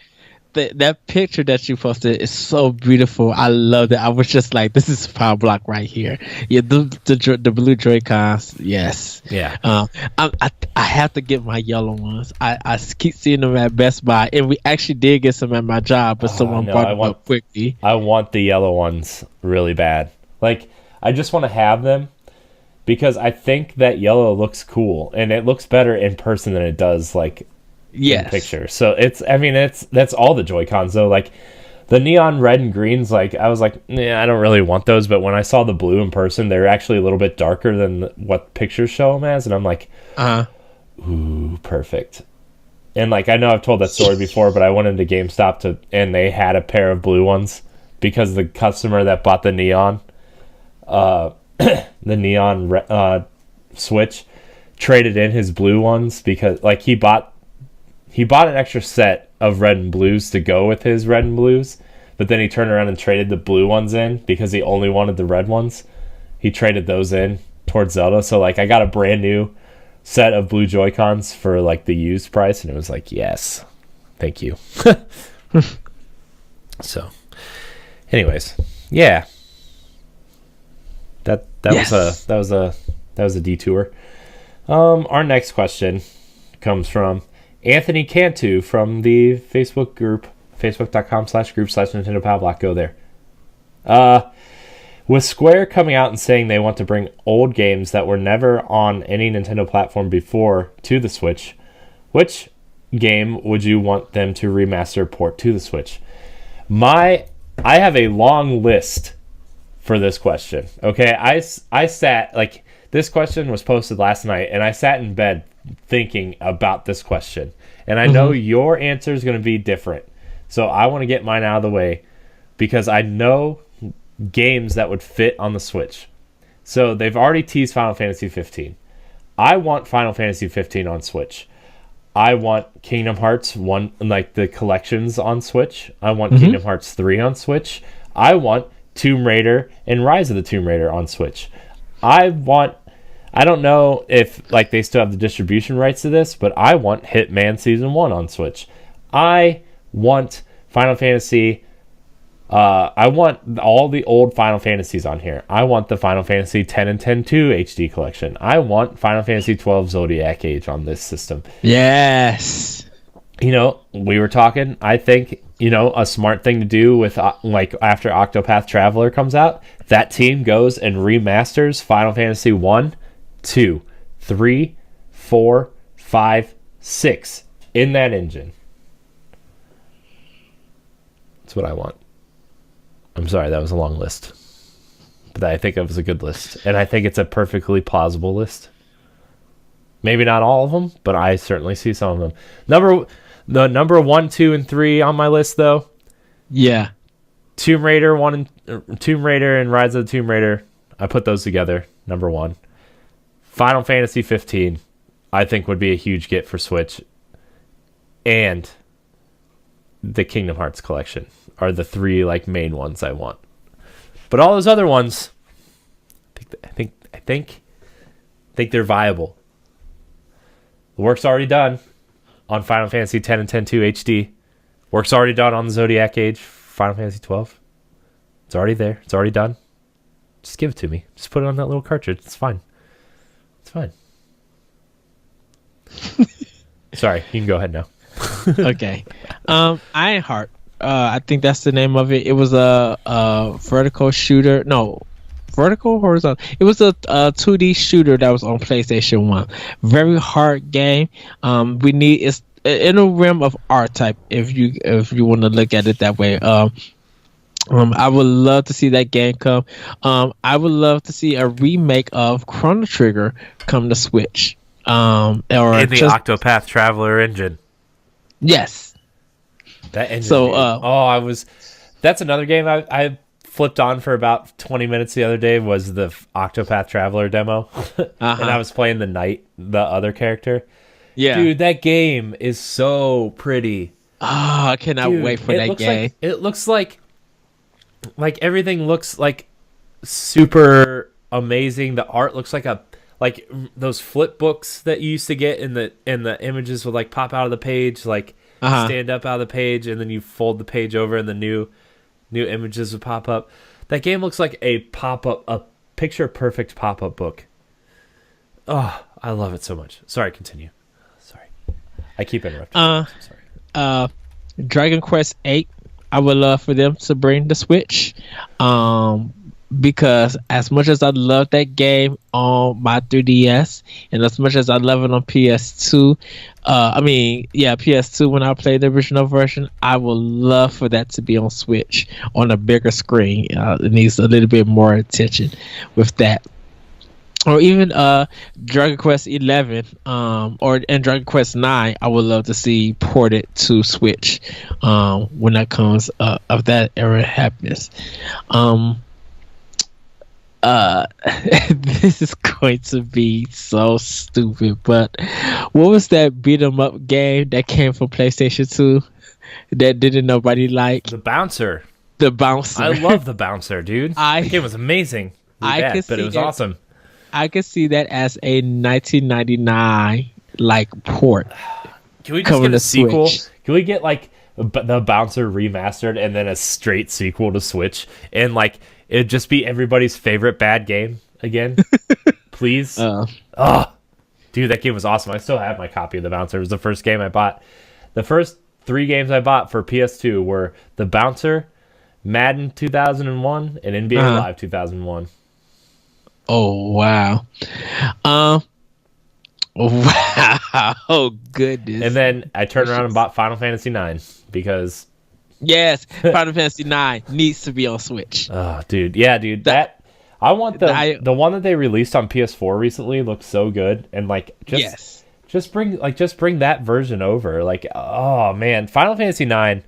Speaker 2: that picture that you posted is so beautiful. I love that. I was just like, this is Power Block right here. Yeah, the blue Joy-Cons. Yes.
Speaker 1: Yeah.
Speaker 2: I have to get my yellow ones. I keep seeing them at Best Buy, and we actually did get some at my job, but someone brought them up quickly.
Speaker 1: I want the yellow ones really bad. Like, I just want to have them because I think that yellow looks cool, and it looks better in person than it does like in picture. So that's all the Joy-Cons though. Like the neon red and greens, like I was like, nah, I don't really want those. But when I saw the blue in person, they're actually a little bit darker than what pictures show them as, and I'm like, ooh, perfect. And like I know I've told that story before, but I went into GameStop and they had a pair of blue ones because the customer that bought the neon, Switch traded in his blue ones because like he bought an extra set of red and blues to go with his red and blues, but then he turned around and traded the blue ones in because he only wanted the red ones. He traded those in towards Zelda. So like I got a brand new set of blue Joy-Cons for like the used price, and it was like, yes, thank you. So anyways, yeah. That was a detour. Our next question comes from Anthony Cantu from the Facebook group, facebook.com/group/Nintendo Power Block. Go there. With Square coming out and saying they want to bring old games that were never on any Nintendo platform before to the Switch, which game would you want them to remaster port to the Switch? I have a long list for this question. Okay, I sat, like, this question was posted last night, and I sat in bed thinking about this question. And I know your answer is going to be different. So I want to get mine out of the way because I know games that would fit on the Switch. So they've already teased Final Fantasy 15. I want Final Fantasy 15 on Switch. I want Kingdom Hearts 1, like the collections on Switch. I want Kingdom Hearts 3 on Switch. I want Tomb Raider and Rise of the Tomb Raider on Switch. I don't know if like they still have the distribution rights to this, but I want Hitman Season 1 on Switch. I want Final Fantasy. I want all the old Final Fantasies on here. I want the Final Fantasy 10 and 10-2 HD collection. I want Final Fantasy 12 Zodiac Age on this system.
Speaker 2: Yes.
Speaker 1: We were talking, I think, a smart thing to do with like after Octopath Traveler comes out, that team goes and remasters Final Fantasy 1 2, 3, 4, 5, 6 in that engine. That's what I want. I'm sorry, that was a long list. But I think it was a good list. And I think it's a perfectly plausible list. Maybe not all of them, but I certainly see some of them. Number 1, 2, and 3 on my list, though.
Speaker 2: Yeah.
Speaker 1: Tomb Raider and Rise of the Tomb Raider. I put those together. Number 1. Final Fantasy 15, I think would be a huge get for Switch. And the Kingdom Hearts collection are the 3 like main ones I want. But all those other ones, I think they're viable. The work's already done on Final Fantasy 10 and 10.2 HD. Work's already done on the Zodiac Age, Final Fantasy 12. It's already there. It's already done. Just give it to me. Just put it on that little cartridge. It's fine. It's fine. Sorry, you can go ahead now.
Speaker 2: Okay. Ironheart. I think that's the name of it. It was a vertical shooter. No, vertical, horizontal. It was a 2D shooter that was on PlayStation 1. Very hard game. It's in a realm of art type, if you want to look at it that way. I would love to see that game come. I would love to see a remake of Chrono Trigger come to Switch. Or
Speaker 1: in the Octopath Traveler engine.
Speaker 2: Yes.
Speaker 1: That engine.
Speaker 2: So,
Speaker 1: that's another game I flipped on for about 20 minutes the other day, was the Octopath Traveler demo. And I was playing the other character.
Speaker 2: Yeah.
Speaker 1: Dude, that game is so pretty.
Speaker 2: Oh, I cannot wait for that game.
Speaker 1: It looks like everything looks like super amazing. The art looks like those flip books that you used to get in the images would like pop out of the page, like stand up out of the page, and then you fold the page over and the new images would pop up. That game looks like a picture perfect pop-up book. Oh, I love it so much. Sorry, continue. Sorry. I keep interrupting. I'm sorry.
Speaker 2: Dragon Quest 8, I would love for them to bring the Switch. Because as much as I love that game on my 3DS, and as much as I love it on PS2, PS2 when I played the original version, I would love for that to be on Switch on a bigger screen. It needs a little bit more attention with that. Or even Dragon Quest 11 and Dragon Quest 9, I would love to see ported to Switch when that comes of that era happens. This is going to be so stupid, but what was that beat 'em up game that came from PlayStation 2 that didn't nobody like?
Speaker 1: The Bouncer.
Speaker 2: The Bouncer.
Speaker 1: I love The Bouncer, dude. The game was amazing. But it was awesome.
Speaker 2: I could see that as a 1999 like port.
Speaker 1: Can we just get a sequel? Can we get like the Bouncer remastered and then a straight sequel to Switch, and like it'd just be everybody's favorite bad game again? Please. Dude, that game was awesome. I still have my copy of The Bouncer. It was the first game I bought. The first 3 games I bought for PS2 were The Bouncer, Madden 2001, and NBA Live 2001.
Speaker 2: Oh, wow. Wow. Oh, goodness.
Speaker 1: And then I turned around and bought Final Fantasy 9 because...
Speaker 2: Yes, Final Fantasy 9 needs to be on Switch.
Speaker 1: Oh, dude. Yeah, dude. I want the one that they released on PS4 recently looks so good, and like just bring that version over. Like, oh man, Final Fantasy 9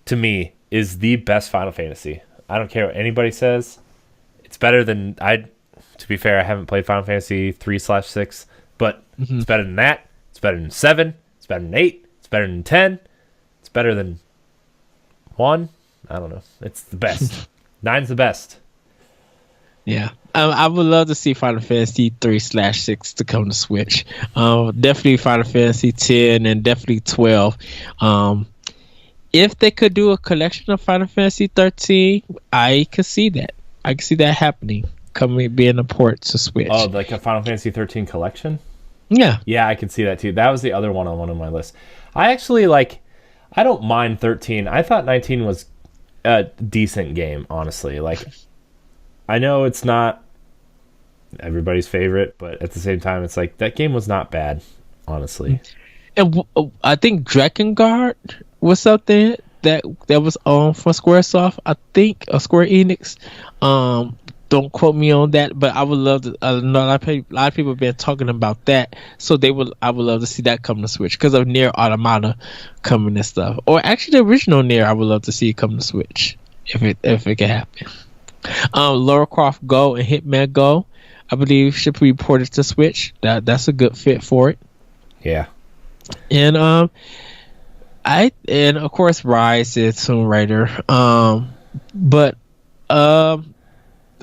Speaker 1: to me is the best Final Fantasy. I don't care what anybody says. It's better than to be fair, I haven't played Final Fantasy 3/6, but it's better than that. It's better than 7. It's better than 8. It's better than 10. It's better than 1. I don't know. It's the best. 9's the best.
Speaker 2: Yeah, I would love to see Final Fantasy 3/6 to come to Switch. Definitely Final Fantasy 10 and definitely 12. If they could do a collection of Final Fantasy 13, I could see that. I could see that happening, being a port to Switch.
Speaker 1: Oh, like a Final Fantasy 13 collection?
Speaker 2: Yeah.
Speaker 1: Yeah, I could see that too. That was the other one on one of my lists. I actually I don't mind 13. I thought 19 was a decent game, honestly. Like, I know it's not everybody's favorite, but at the same time, it's like that game was not bad, honestly.
Speaker 2: And I think Drakengard was something that was on from SquareSoft. I think or Square Enix. Don't quote me on that, but I would love to. I know a lot of people have been talking about that, so I would love to see that come to Switch because of Nier Automata coming and stuff. Or actually, the original Nier, I would love to see it come to Switch if it can happen. Lara Croft Go and Hitman Go, I believe, should be ported to Switch. That's a good fit for it.
Speaker 1: Yeah.
Speaker 2: And and of course Rise is Tomb Raider. But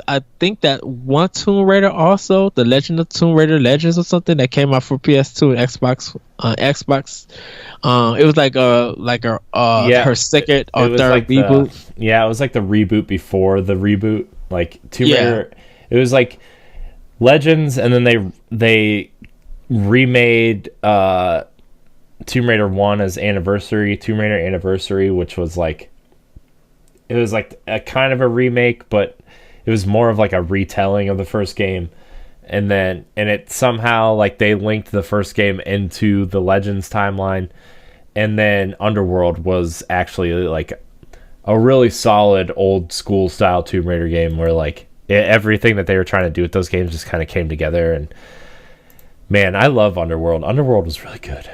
Speaker 2: I think that one Tomb Raider also, the Legend of Tomb Raider Legends or something that came out for PS2 and Xbox. It was like her second or third
Speaker 1: like
Speaker 2: reboot.
Speaker 1: It was like the reboot before the reboot. Like Tomb Raider, it was like Legends, and then they remade Tomb Raider 1 as Tomb Raider Anniversary, which was like, it was like a kind of a remake, but it was more of like a retelling of the first game. And it somehow, like, they linked the first game into the Legends timeline. And then Underworld was actually like a really solid old school style Tomb Raider game where like everything that they were trying to do with those games just kind of came together. And man, I love Underworld. Underworld was really good.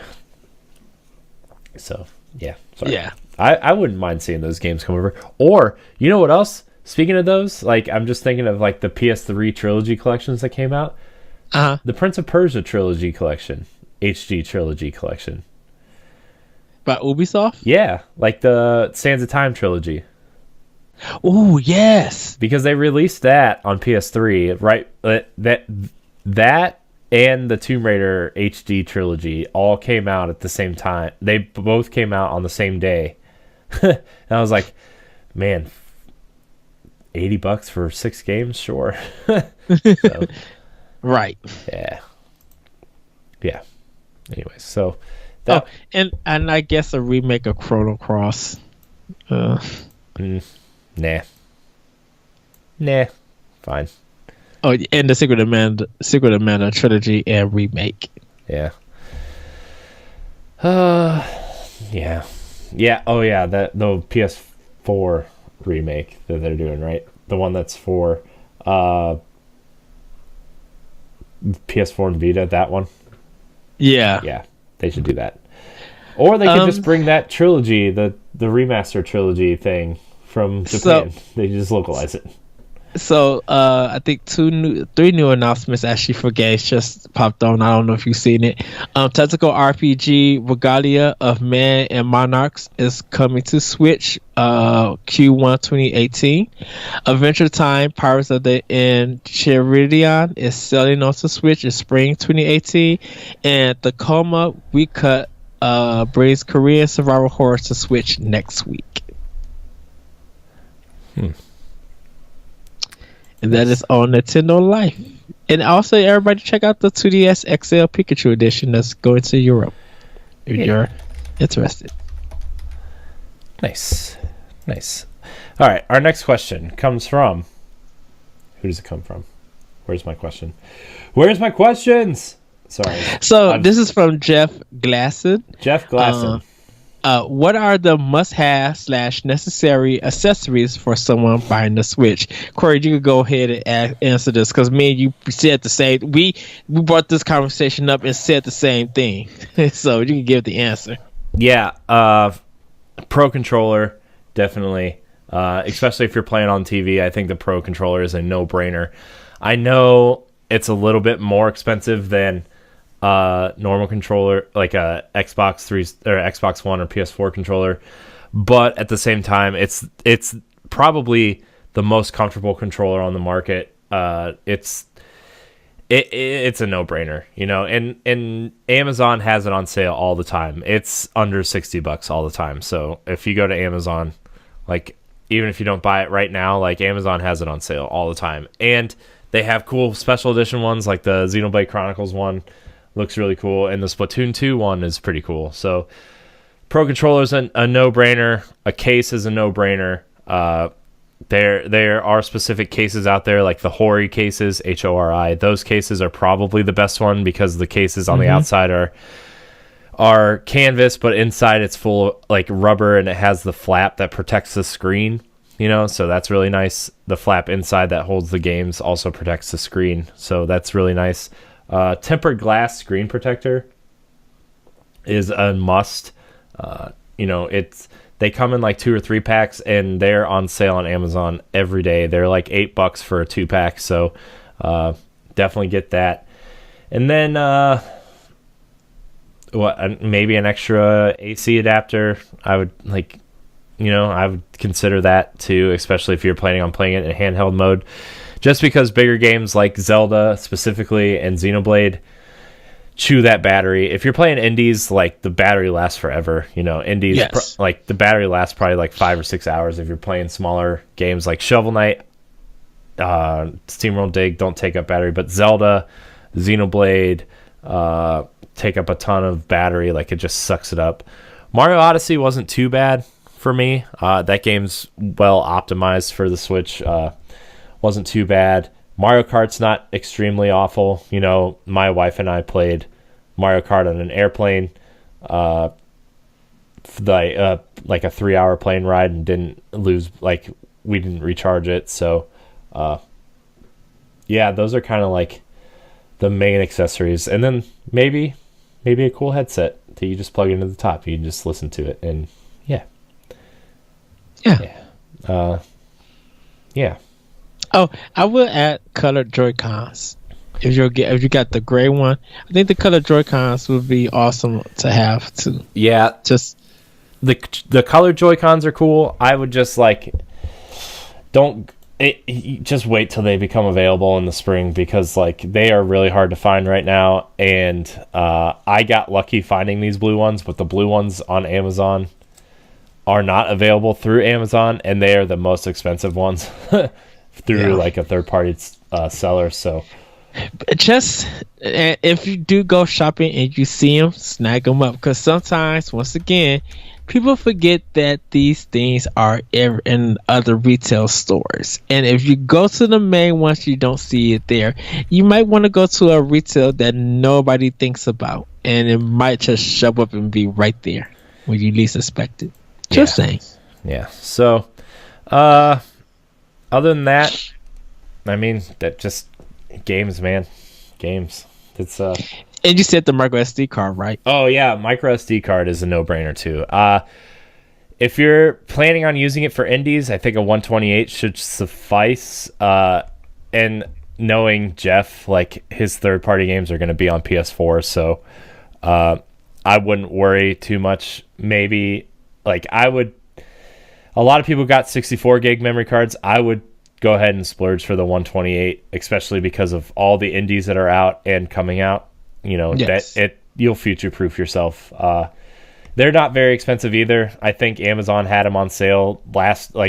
Speaker 1: So yeah, sorry.
Speaker 2: Yeah,
Speaker 1: I wouldn't mind seeing those games come over. Or you know what else? Speaking of those, like, I'm just thinking of like the PS3 trilogy collections that came out. The Prince of Persia trilogy collection, HD trilogy collection.
Speaker 2: by Ubisoft.
Speaker 1: Yeah, like the Sands of Time trilogy.
Speaker 2: Oh yes,
Speaker 1: Because they released that on PS3, right? That and the Tomb Raider HD trilogy all came out at the same time. They both came out on the same day. And I was like, man, $80 for 6 games, sure. So,
Speaker 2: right.
Speaker 1: yeah. Anyways, so
Speaker 2: that. Oh, and I guess a remake of Chrono Cross.
Speaker 1: Nah, fine.
Speaker 2: Oh, and the Secret of Mana trilogy and remake.
Speaker 1: Yeah. Yeah. Oh yeah, the PS4 remake that they're doing, right? The one that's for PS4 and Vita, that one.
Speaker 2: Yeah.
Speaker 1: Yeah, they should do that. Or they could just bring that trilogy, the remaster trilogy thing from Japan. They just localize it.
Speaker 2: So I think 3 new announcements actually for games just popped on. I don't know if you've seen it. Tactical RPG Regalia of Man and Monarchs is coming to Switch Q1 2018. Adventure Time Pirates of the Enchiridion is selling onto Switch in spring 2018. And Tacoma Recut brings Korean survival horror to Switch next week. And that is on Nintendo Life. And also, everybody check out the 2DS XL Pikachu edition that's going to Europe if you're interested.
Speaker 1: Nice. All right, our next question comes from... Who does it come from? Where's my question? Where's my questions? Sorry.
Speaker 2: So, this is from Jeff Glasson. What are the must-have / necessary accessories for someone buying the Switch? Corey, you could go ahead and answer this because me and you said the same. We brought this conversation up and said the same thing, so you can give the answer.
Speaker 1: Yeah, Pro controller, definitely. Especially if you're playing on TV, I think the Pro controller is a no-brainer. I know it's a little bit more expensive than normal controller, like a Xbox 3 or Xbox One or PS4 controller, but at the same time, it's probably the most comfortable controller on the market. It's a no-brainer, you know, and Amazon has it on sale all the time. It's under $60 all the time. So if you go to Amazon, like, even if you don't buy it right now, like, Amazon has it on sale all the time, and they have cool special edition ones, like the Xenoblade Chronicles one. Looks really cool, and the Splatoon 2 one is pretty cool. So, Pro controller's a no-brainer. A case is a no-brainer. There are specific cases out there, like the Hori cases, HORI. Those cases are probably the best one because the cases on the outside are canvas, but inside it's full of like rubber, and it has the flap that protects the screen. So that's really nice. The flap inside that holds the games also protects the screen, so that's really nice. Tempered glass screen protector is a must. They come in like 2 or 3 packs, and they're on sale on Amazon every day. They're like $8 for a 2-pack, so definitely get that. And then maybe an extra AC adapter. I would I would consider that too, especially if you're planning on playing it in handheld mode. Just because bigger games like Zelda specifically and Xenoblade chew that battery. If you're playing indies, like the battery lasts forever. Indies,
Speaker 2: Yes.
Speaker 1: like the battery lasts probably like 5 or 6 hours. If you're playing smaller games like Shovel Knight, SteamWorld Dig don't take up battery, but Zelda, Xenoblade take up a ton of battery. Like it just sucks it up. Mario Odyssey wasn't too bad for me. That game's well optimized for the Switch. Wasn't too bad. Mario Kart's not extremely awful. My wife and I played Mario Kart on an airplane, like a 3-hour plane ride, and didn't lose. Like we didn't recharge it. So, yeah, those are kind of like the main accessories, and then maybe a cool headset that you just plug into the top. You can just listen to it, and yeah.
Speaker 2: Oh, I will add colored Joy-Cons. If you got the gray one, I think the colored Joy-Cons would be awesome to have too.
Speaker 1: Yeah,
Speaker 2: Just
Speaker 1: the colored Joy-Cons are cool. I would just just wait till they become available in the spring, because like they are really hard to find right now. And I got lucky finding these blue ones, but the blue ones on Amazon are not available through Amazon, and they are the most expensive ones through like a third party seller. So
Speaker 2: just if you do go shopping and you see them, snag them up, because sometimes, once again, people forget that these things are in other retail stores, and if you go to the main ones, you don't see it there. You might want to go to a retail that nobody thinks about, and it might just show up and be right there when you least expect it. Just saying.
Speaker 1: Yeah. So, other than that, I mean, that just games, man. Games. It's
Speaker 2: And you said the micro SD card, right?
Speaker 1: Oh yeah, micro SD card is a no-brainer too. If you're planning on using it for indies, I think a 128 should suffice. And knowing Jeff, like his third-party games are going to be on PS4, so I wouldn't worry too much. Maybe a lot of people got 64 gig memory cards. I would go ahead and splurge for the 128, especially because of all the indies that are out and coming out.
Speaker 2: Yes.
Speaker 1: You'll future-proof yourself. They're not very expensive either. I think Amazon had them on sale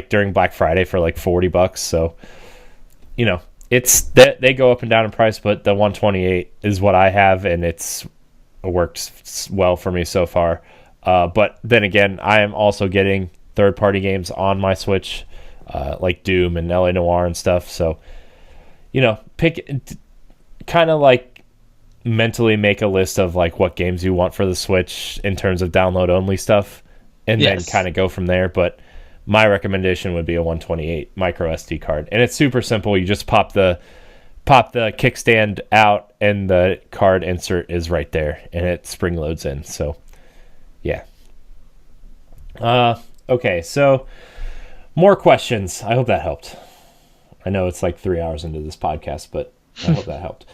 Speaker 1: during Black Friday for like $40. So, it's that they go up and down in price, but the 128 is what I have, and it works well for me so far. But then again, I am also getting third-party games on my Switch, like Doom and LA Noire and stuff. So, kind of like mentally make a list of like what games you want for the Switch in terms of download-only stuff, and then kind of go from there. But my recommendation would be a 128 micro SD card, and it's super simple. You just pop the kickstand out, and the card insert is right there, and it spring loads in. So, yeah. Okay, so more questions. I hope that helped. I know it's like 3 hours into this podcast, but I hope that helped.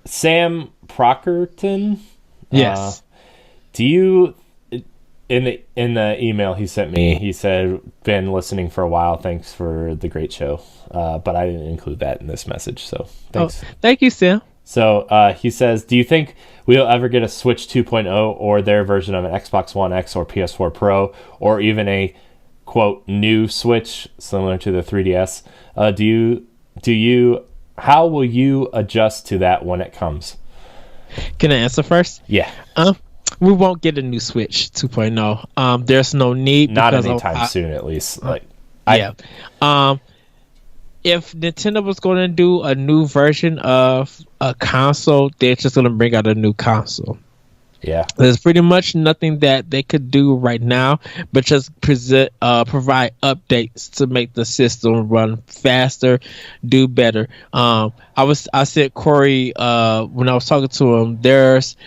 Speaker 1: Sam Prockerton.
Speaker 2: Yes.
Speaker 1: Do you in the email he sent me, he said, been listening for a while. Thanks for the great show. But I didn't include that in this message, so thanks.
Speaker 2: Oh, thank you, Sam.
Speaker 1: So he says, do you think we'll ever get a Switch 2.0 or their version of an Xbox One X or PS4 Pro, or even a, quote, new Switch similar to the 3DS? How will you adjust to that when it comes?
Speaker 2: Can I answer first?
Speaker 1: Yeah.
Speaker 2: We won't get a new Switch 2.0. There's no need.
Speaker 1: Not anytime soon, at least.
Speaker 2: Yeah. If Nintendo was going to do a new version of a console, they're just going to bring out a new console.
Speaker 1: Yeah.
Speaker 2: There's pretty much nothing that they could do right now, but just provide updates to make the system run faster, do better. I said Corey when I was talking to him. There's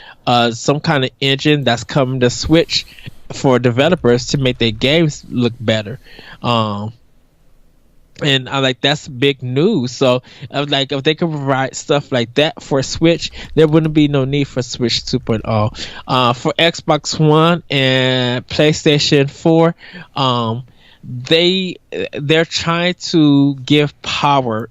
Speaker 2: some kind of engine that's coming to Switch for developers to make their games look better. And I like that's big news. So I was like, if they could provide stuff like that for Switch, there wouldn't be no need for Switch 2.0. For Xbox One and PlayStation 4, they're trying to give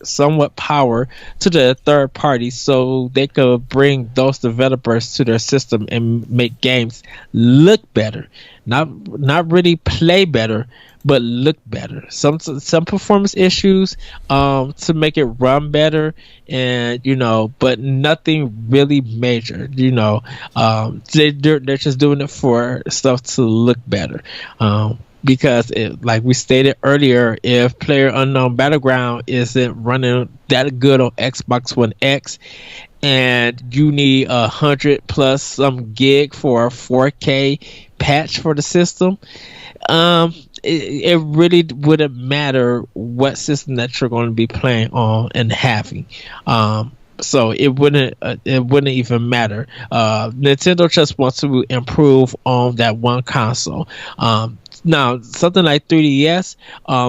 Speaker 2: somewhat power to the third party, so they could bring those developers to their system and make games look better, not really play better, but look better. Some performance issues to make it run better, and but nothing really major. They're just doing it for stuff to look better. Because like we stated earlier, if PlayerUnknown Battleground isn't running that good on Xbox One X, and you need 100 plus some gig for a 4K patch for the system, it really wouldn't matter what system that you're going to be playing on and having. So it wouldn't even matter. Nintendo just wants to improve on that one console. Now, something like 3DS,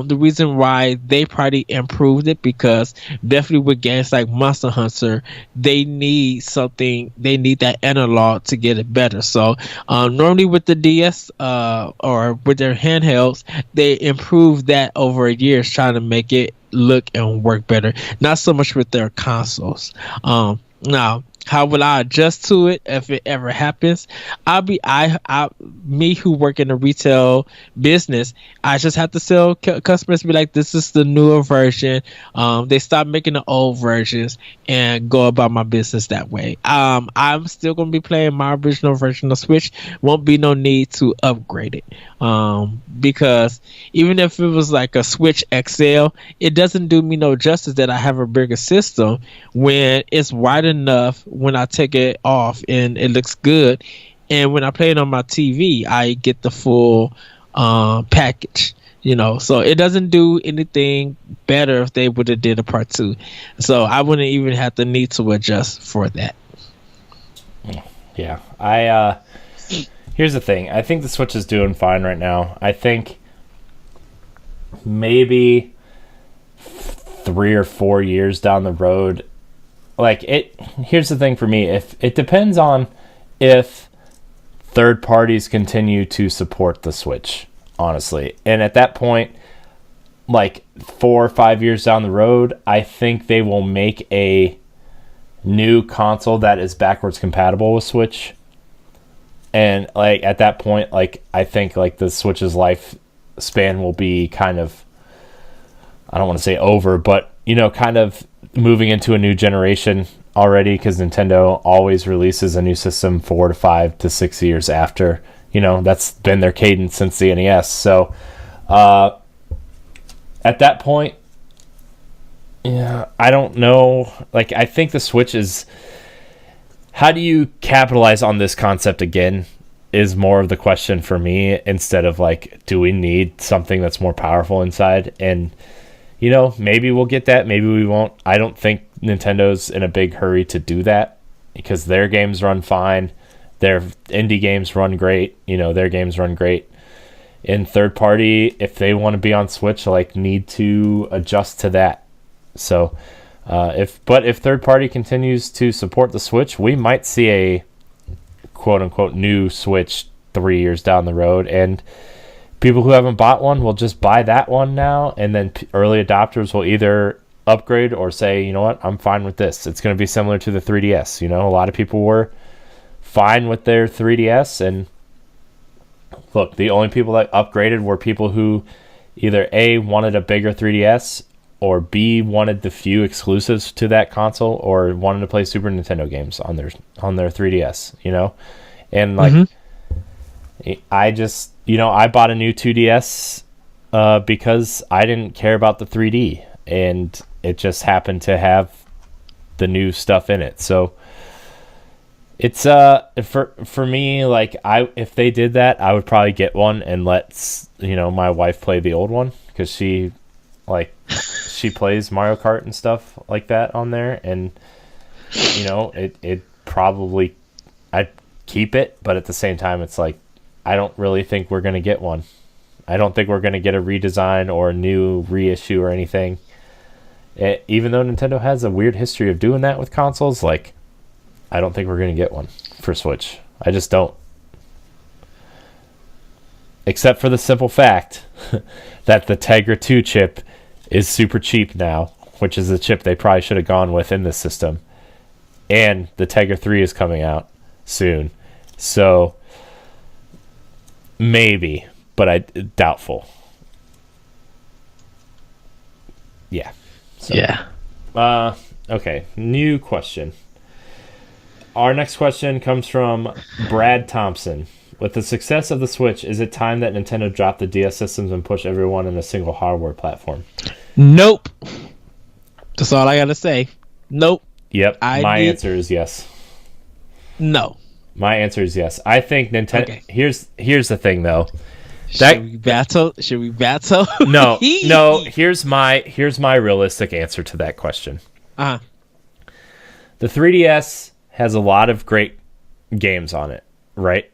Speaker 2: the reason why they probably improved it, because definitely with games like Monster Hunter, they need that analog to get it better. So normally with the DS or with their handhelds, they improve that over years, trying to make it look and work better. Not so much with their consoles. Now, how will I adjust to it if it ever happens? Me who work in the retail business, I just have to tell customers, be like, this is the newer version. They stop making the old versions and go about my business that way. I'm still going to be playing my original version of Switch. Won't be no need to upgrade it. Because even if it was like a Switch XL, it doesn't do me no justice that I have a bigger system when it's wide enough when I take it off and it looks good, and when I play it on my TV, I get the full package. So it doesn't do anything better if they would have did a part 2. So I wouldn't even have the need to adjust for that.
Speaker 1: Yeah, here's the thing. I think the Switch is doing fine right now. I think maybe 3 or 4 years down the road, here's the thing for me. If it depends on if third parties continue to support the Switch, honestly. And at that point, 4 or 5 years down the road, I think they will make a new console that is backwards compatible with Switch. And at that point, I think the Switch's lifespan will be kind of, I don't want to say over, but kind of moving into a new generation already, because Nintendo always releases a new system 4 to 5 to 6 years after. That's been their cadence since the NES. So at that point, I don't know. I think the Switch is, how do you capitalize on this concept again, is more of the question for me, instead of do we need something that's more powerful inside? And maybe we'll get that, maybe we won't. I don't think Nintendo's in a big hurry to do that, because their games run fine. Their indie games run great. Their games run great. In third party, if they want to be on Switch, need to adjust to that. So, if third party continues to support the Switch, we might see a quote unquote new Switch 3 years down the road, and people who haven't bought one will just buy that one now, and then early adopters will either upgrade or say, you know what, I'm fine with this. It's going to be similar to the 3DS. A lot of people were fine with their 3DS, and look, the only people that upgraded were people who either A, wanted a bigger 3DS, or B, wanted the few exclusives to that console, or wanted to play Super Nintendo games on their 3DS, and I just, I bought a new 2DS Because I didn't care about the 3D, and it just happened to have the new stuff in it. So it's for me, like, if they did that, I would probably get one and let my wife play the old one, because she plays Mario Kart and stuff like that on there, and it probably, I'd keep it, but at the same time, it's like, I don't really think we're gonna get one. I don't think we're gonna get a redesign or a new reissue or anything. Even though Nintendo has a weird history of doing that with consoles, like, I don't think we're gonna get one for Switch. I just don't. Except for the simple fact that the Tegra 2 chip is super cheap now, which is the chip they probably should have gone with in this system. And the Tegra 3 is coming out soon. So, maybe, but doubtful. Yeah. So,
Speaker 2: Yeah.
Speaker 1: Okay, new question. Our next question comes from Brad Thompson. With the success of the Switch, is it time that Nintendo drop the DS systems and push everyone in a single hardware platform?
Speaker 2: Nope. That's all I gotta say. Nope.
Speaker 1: Yep. My answer is yes.
Speaker 2: No.
Speaker 1: My answer is yes. I think Nintendo. Okay. Here's the thing, though.
Speaker 2: Should we battle?
Speaker 1: No. Here's my realistic answer to that question.
Speaker 2: The
Speaker 1: 3DS has a lot of great games on it, right?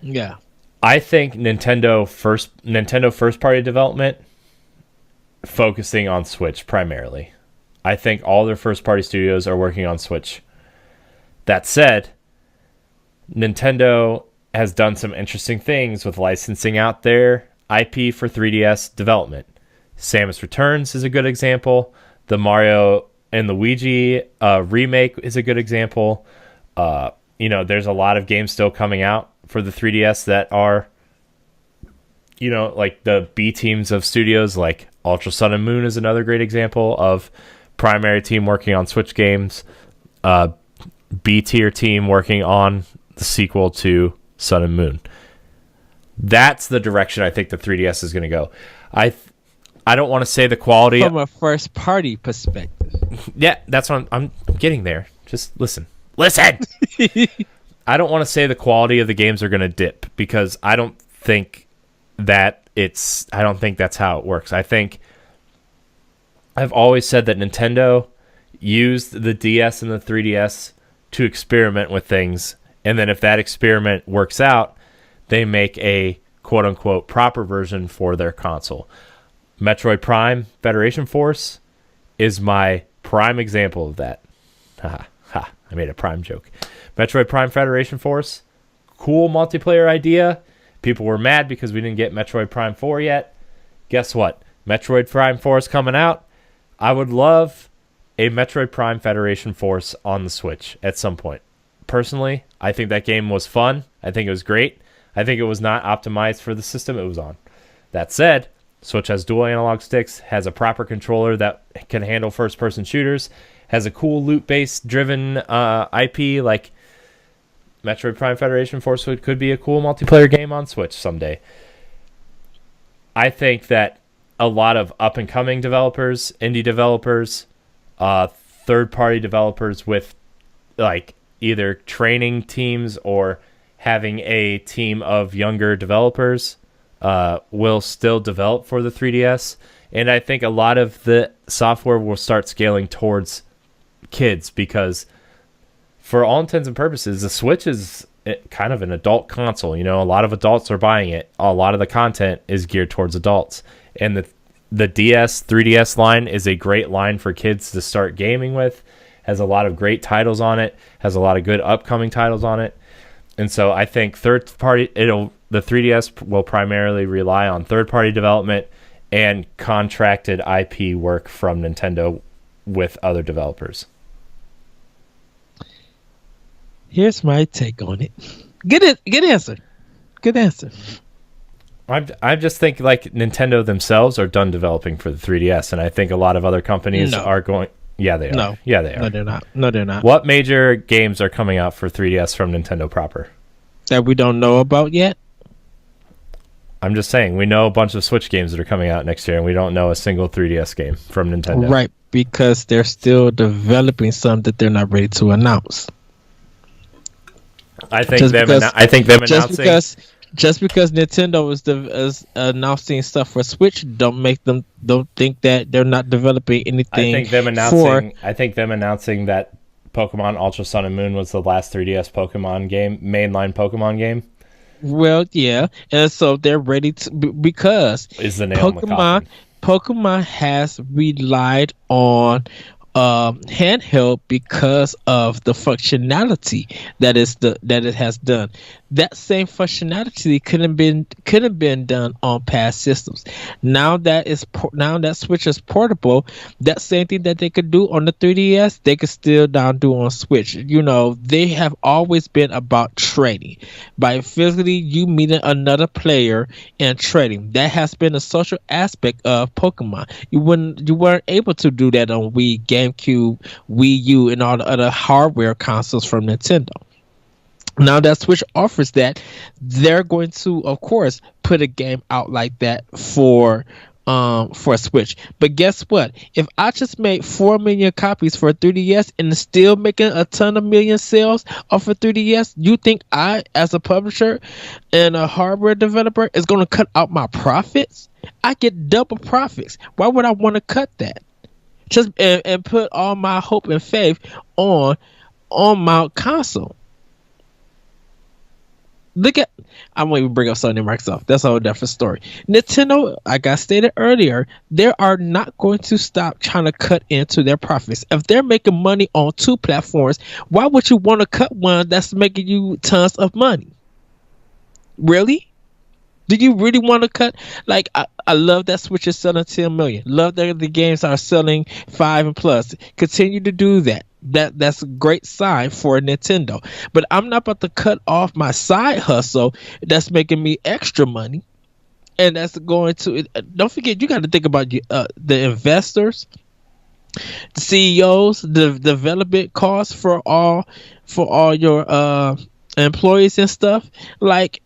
Speaker 2: Yeah.
Speaker 1: I think Nintendo first party development focusing on Switch primarily. I think all their first party studios are working on Switch. That said, Nintendo has done some interesting things with licensing out their IP for 3DS development. Samus Returns is a good example. The Mario and Luigi remake is a good example. There's a lot of games still coming out for the 3DS that are, like the B teams of studios, like Ultra Sun and Moon is another great example of primary team working on Switch games. B tier team working on the sequel to Sun and Moon. That's the direction I think the 3DS is going to go. I don't want to say the quality
Speaker 2: from a first party perspective.
Speaker 1: Yeah, that's what I'm getting there. Just listen. I don't want to say the quality of the games are going to dip, because I don't think that's how it works. I've always said that Nintendo used the DS and the 3DS to experiment with things, and then if that experiment works out, they make a quote-unquote proper version for their console. Metroid Prime Federation Force is my prime example of that. I made a Prime joke. Metroid Prime Federation Force, cool multiplayer idea. People were mad because we didn't get Metroid Prime 4 yet. Guess what? Metroid Prime 4 is coming out. I would love a Metroid Prime Federation Force on the Switch at some point. Personally, I think that game was fun. I think it was great. I think it was not optimized for the system it was on. That said, Switch has dual analog sticks, has a proper controller that can handle first-person shooters, has a cool loot-based driven IP. Like, Metroid Prime Federation Force could be a cool multiplayer game on Switch someday. I think that a lot of up-and-coming developers, indie developers, third-party developers with like either training teams or having a team of younger developers will still develop for the 3DS. And I think a lot of the software will start scaling towards kids, because for all intents and purposes, the Switch is kind of an adult console. A lot of adults are buying it. A lot of the content is geared towards adults. And the 3DS line is a great line for kids to start gaming with. Has a lot of great titles on it. Has a lot of good upcoming titles on it. And so I think the 3DS will primarily rely on third-party development and contracted IP work from Nintendo with other developers.
Speaker 2: Here's my take on it. Good answer. Good answer.
Speaker 1: I just think like Nintendo themselves are done developing for the 3DS, and I think a lot of other companies are going. Yeah, they are.
Speaker 2: No.
Speaker 1: Yeah, they are.
Speaker 2: No, they're not.
Speaker 1: What major games are coming out for 3DS from Nintendo proper?
Speaker 2: That we don't know about yet?
Speaker 1: I'm just saying, we know a bunch of Switch games that are coming out next year, and we don't know a single 3DS game from Nintendo.
Speaker 2: Right, because they're still developing some that they're not ready to announce.
Speaker 1: I think them announcing
Speaker 2: just because Nintendo is announcing stuff for Switch don't think that they're not developing anything.
Speaker 1: I think them announcing that Pokemon Ultra Sun and Moon was the last 3DS Pokemon game, mainline Pokemon game.
Speaker 2: Well, yeah, and so they're ready to because
Speaker 1: is the nail in the coffin.
Speaker 2: Pokemon has relied on handheld because of the functionality that it has done. That same functionality couldn't have been done on past systems. Now that Switch is portable, that same thing that they could do on the 3DS, they could still now do on Switch. You know, they have always been about trading, by physically you meeting another player and trading. That has been a social aspect of Pokemon. You weren't able to do that on Wii, GameCube, Wii U, and all the other hardware consoles from Nintendo. Now that Switch offers that, they're going to, of course, put a game out like that for Switch. But guess what? If I just made 4 million copies for 3DS and still making a ton of million sales off of 3DS, you think I, as a publisher and a hardware developer, is going to cut out my profits? I get double profits. Why would I want to cut that? Just and put all my hope and faith on my console. I won't even bring up Sony and Microsoft. That's a whole different story. Nintendo, like I stated earlier, they are not going to stop trying to cut into their profits. If they're making money on 2 platforms, why would you want to cut one that's making you tons of money? Really? Do you really want to cut? Like, I love that Switch is selling 10 million. Love that the games are selling 5 and plus. Continue to do that. That's a great sign for Nintendo. But I'm not about to cut off my side hustle that's making me extra money. And that's going to... Don't forget, you got to think about the investors, the CEOs, the development costs for all your employees and stuff. Like...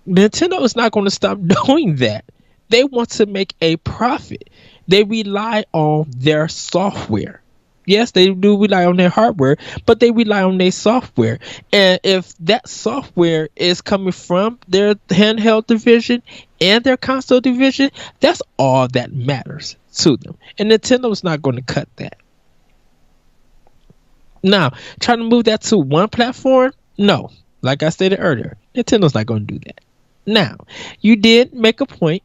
Speaker 2: Nintendo is not going to stop doing that. They want to make a profit. They rely on their software. Yes, they do rely on their hardware, but they rely on their software. And if that software is coming from their handheld division and their console division, that's all that matters to them. And Nintendo is not going to cut that. Now, trying to move that to one platform? No. Like I stated earlier, Nintendo's not going to do that. Now, you did make a point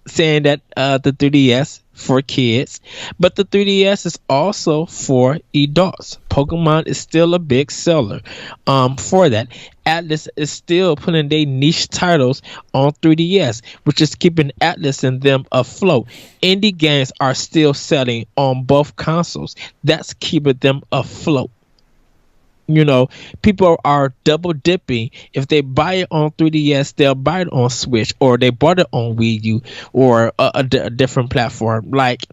Speaker 2: saying that the 3DS for kids, but the 3DS is also for adults. Pokemon is still a big seller for that. Atlas is still putting their niche titles on 3DS, which is keeping Atlas and them afloat. Indie games are still selling on both consoles. That's keeping them afloat. You know, people are double dipping. If they buy it on 3DS, they'll buy it on Switch, or they bought it on Wii U or a different platform. Like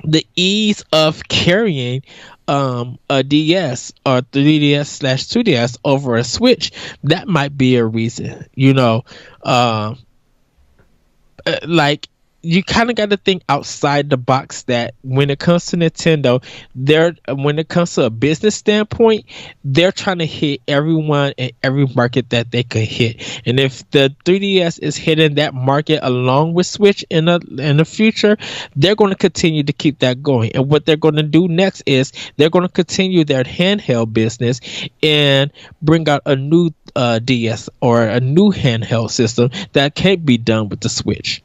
Speaker 2: the ease of carrying a DS or 3DS/2DS over a Switch, that might be a reason. You know, like. You kind of got to think outside the box that when it comes to Nintendo, when it comes to a business standpoint, they're trying to hit everyone in every market that they could hit. And if the 3DS is hitting that market along with Switch in the future, they're going to continue to keep that going. And what they're going to do next is they're going to continue their handheld business and bring out a new DS or a new handheld system that can't be done with the Switch.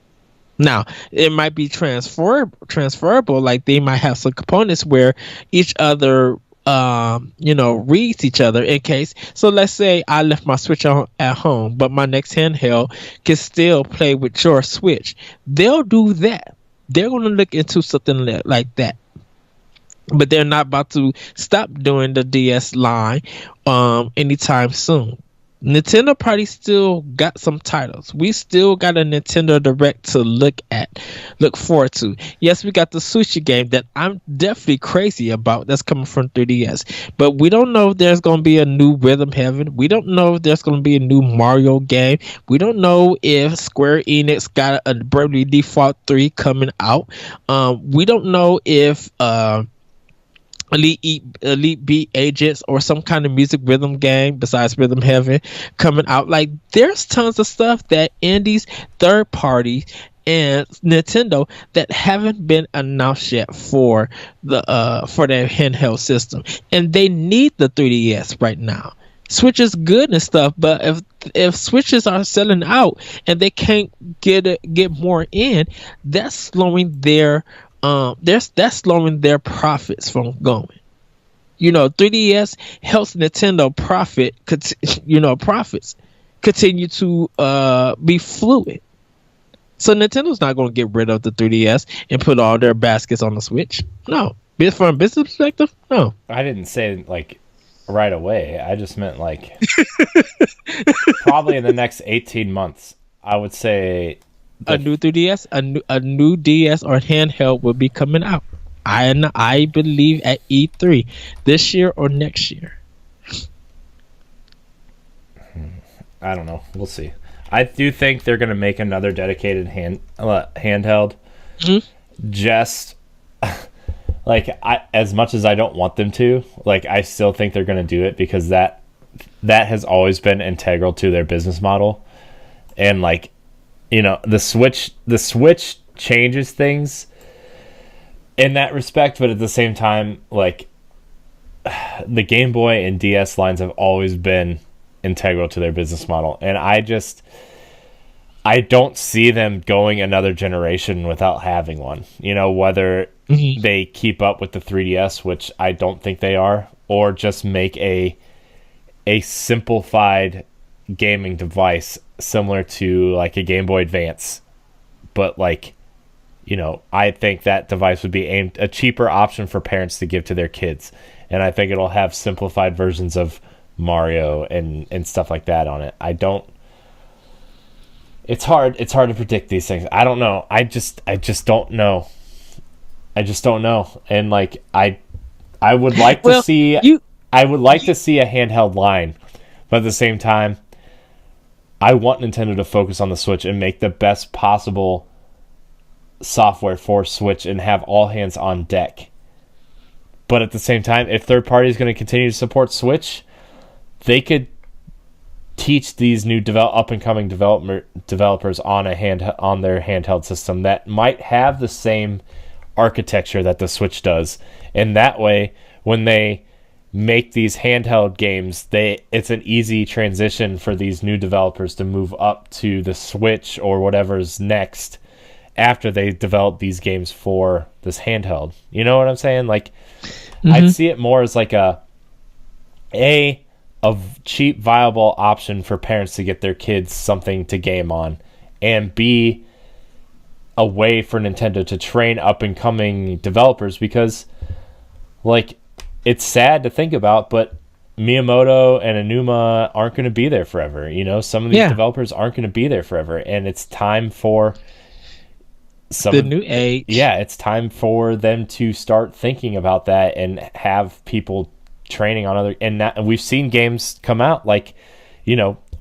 Speaker 2: Now, it might be transferable, like they might have some components where each other, reads each other in case. So let's say I left my Switch at home, but my next handheld can still play with your Switch. They'll do that. They're going to look into something like that. But they're not about to stop doing the DS line anytime soon. Nintendo probably still got some titles. We still got a Nintendo Direct to look forward to. Yes, we got the sushi game that I'm definitely crazy about that's coming from 3DS. But we don't know if there's going to be a new Rhythm Heaven. We don't know if there's going to be a new Mario game. We don't know if Square Enix got a Bravely Default 3 coming out. We don't know if Elite Beat Agents or some kind of music rhythm game besides Rhythm Heaven coming out. Like, there's tons of stuff that indies, third parties, and Nintendo that haven't been announced yet for their handheld system, and they need the 3DS right now. Switch is good and stuff, but if Switches are selling out and they can't get more in, that's slowing their that's slowing their profits from going. 3DS helps Nintendo profits continue to be fluid. So Nintendo's not going to get rid of the 3DS and put all their baskets on the Switch. No. From a business perspective, no.
Speaker 1: I didn't say like right away. I just meant like probably in the next 18 months. I would say
Speaker 2: a new 3DS, a new DS or handheld will be coming out. I believe at E3 this year or next year.
Speaker 1: I don't know. We'll see. I do think they're going to make another dedicated handheld. Mm-hmm. Just like as much as I don't want them to, like I still think they're going to do it because that has always been integral to their business model. And like, the Switch changes things in that respect, but at the same time, like the Game Boy and DS lines have always been integral to their business model, and I don't see them going another generation without having one. Whether they keep up with the 3DS, which I don't think they are, or just make a simplified gaming device similar to like a Game Boy Advance, but like I think that device would be a cheaper option for parents to give to their kids, and I think it'll have simplified versions of Mario and stuff like that on it. It's hard to predict these things. I don't know. I just don't know. And like I would like to see I would like to see a handheld line, but at the same time I want Nintendo to focus on the Switch and make the best possible software for Switch and have all hands on deck. But at the same time, if third party is going to continue to support Switch, they could teach these new up and coming developers on their handheld system that might have the same architecture that the Switch does, and that way when they make these handheld games, it's an easy transition for these new developers to move up to the Switch or whatever's next after they develop these games for this handheld. You know what I'm saying? Like, I'd see it more as like a cheap, viable option for parents to get their kids something to game on, and B, a way for Nintendo to train up and coming developers, because like, it's sad to think about, but Miyamoto and Aonuma aren't going to be there forever. Some of these developers aren't going to be there forever, and it's time for
Speaker 2: new age. Yeah,
Speaker 1: it's time for them to start thinking about that and have people training on other. And we've seen games come out like,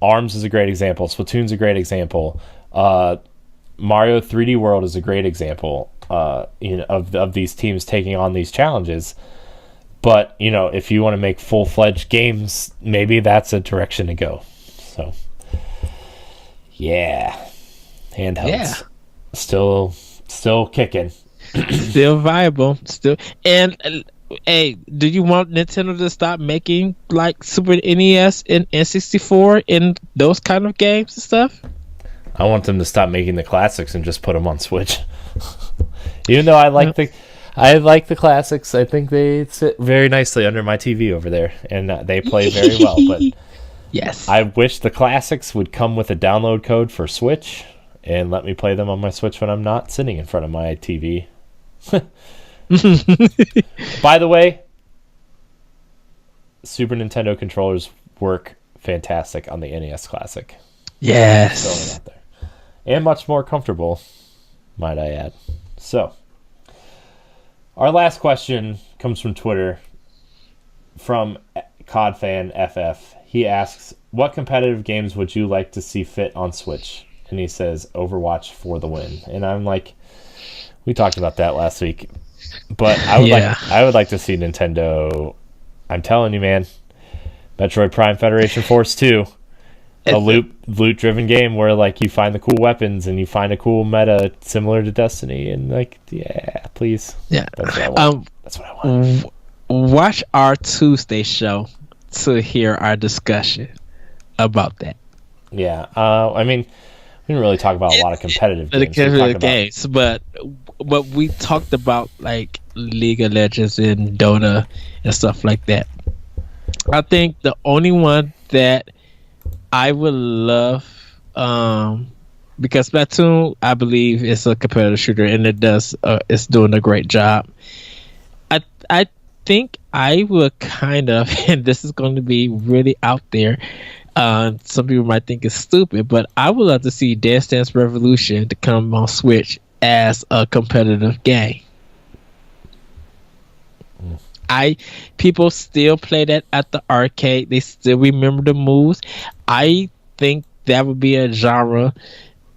Speaker 1: ARMS is a great example. Splatoon's a great example. Mario 3D World is a great example. Of these teams taking on these challenges. But, if you want to make full-fledged games, maybe that's a direction to go. So, yeah. Handhelds. Yeah. Still kicking.
Speaker 2: Still viable. Still. And, hey, do you want Nintendo to stop making, like, Super NES and N64 and those kind of games and stuff?
Speaker 1: I want them to stop making the classics and just put them on Switch. Even though I like the classics. I think they sit very nicely under my TV over there, and they play very well. But
Speaker 2: yes,
Speaker 1: I wish the classics would come with a download code for Switch and let me play them on my Switch when I'm not sitting in front of my TV. By the way, Super Nintendo controllers work fantastic on the NES Classic.
Speaker 2: Yes.
Speaker 1: Throwing it out there. And much more comfortable, might I add. So, our last question comes from Twitter, from CodFanFF. He asks, what competitive games would you like to see fit on Switch? And he says, Overwatch for the win. And I'm like, we talked about that last week. But I would like to see Nintendo. I'm telling you, man, Metroid Prime Federation Force 2. A loot-driven game where, like, you find the cool weapons and you find a cool meta similar to Destiny. And, like, yeah, please.
Speaker 2: Yeah.
Speaker 1: That's what I want. That's what I want.
Speaker 2: Watch our Tuesday show to hear our discussion about that.
Speaker 1: Yeah. I mean, we didn't really talk about a lot of competitive games.
Speaker 2: But we talked about, like, League of Legends and Dota and stuff like that. I think the only one that I would love, because Splatoon, I believe, is a competitive shooter, and it's doing a great job. I think I would kind of, and this is going to be really out there. Some people might think it's stupid, but I would love to see Dance Dance Revolution to come on Switch as a competitive game. People still play that at the arcade. They still remember the moves. I think that would be a genre,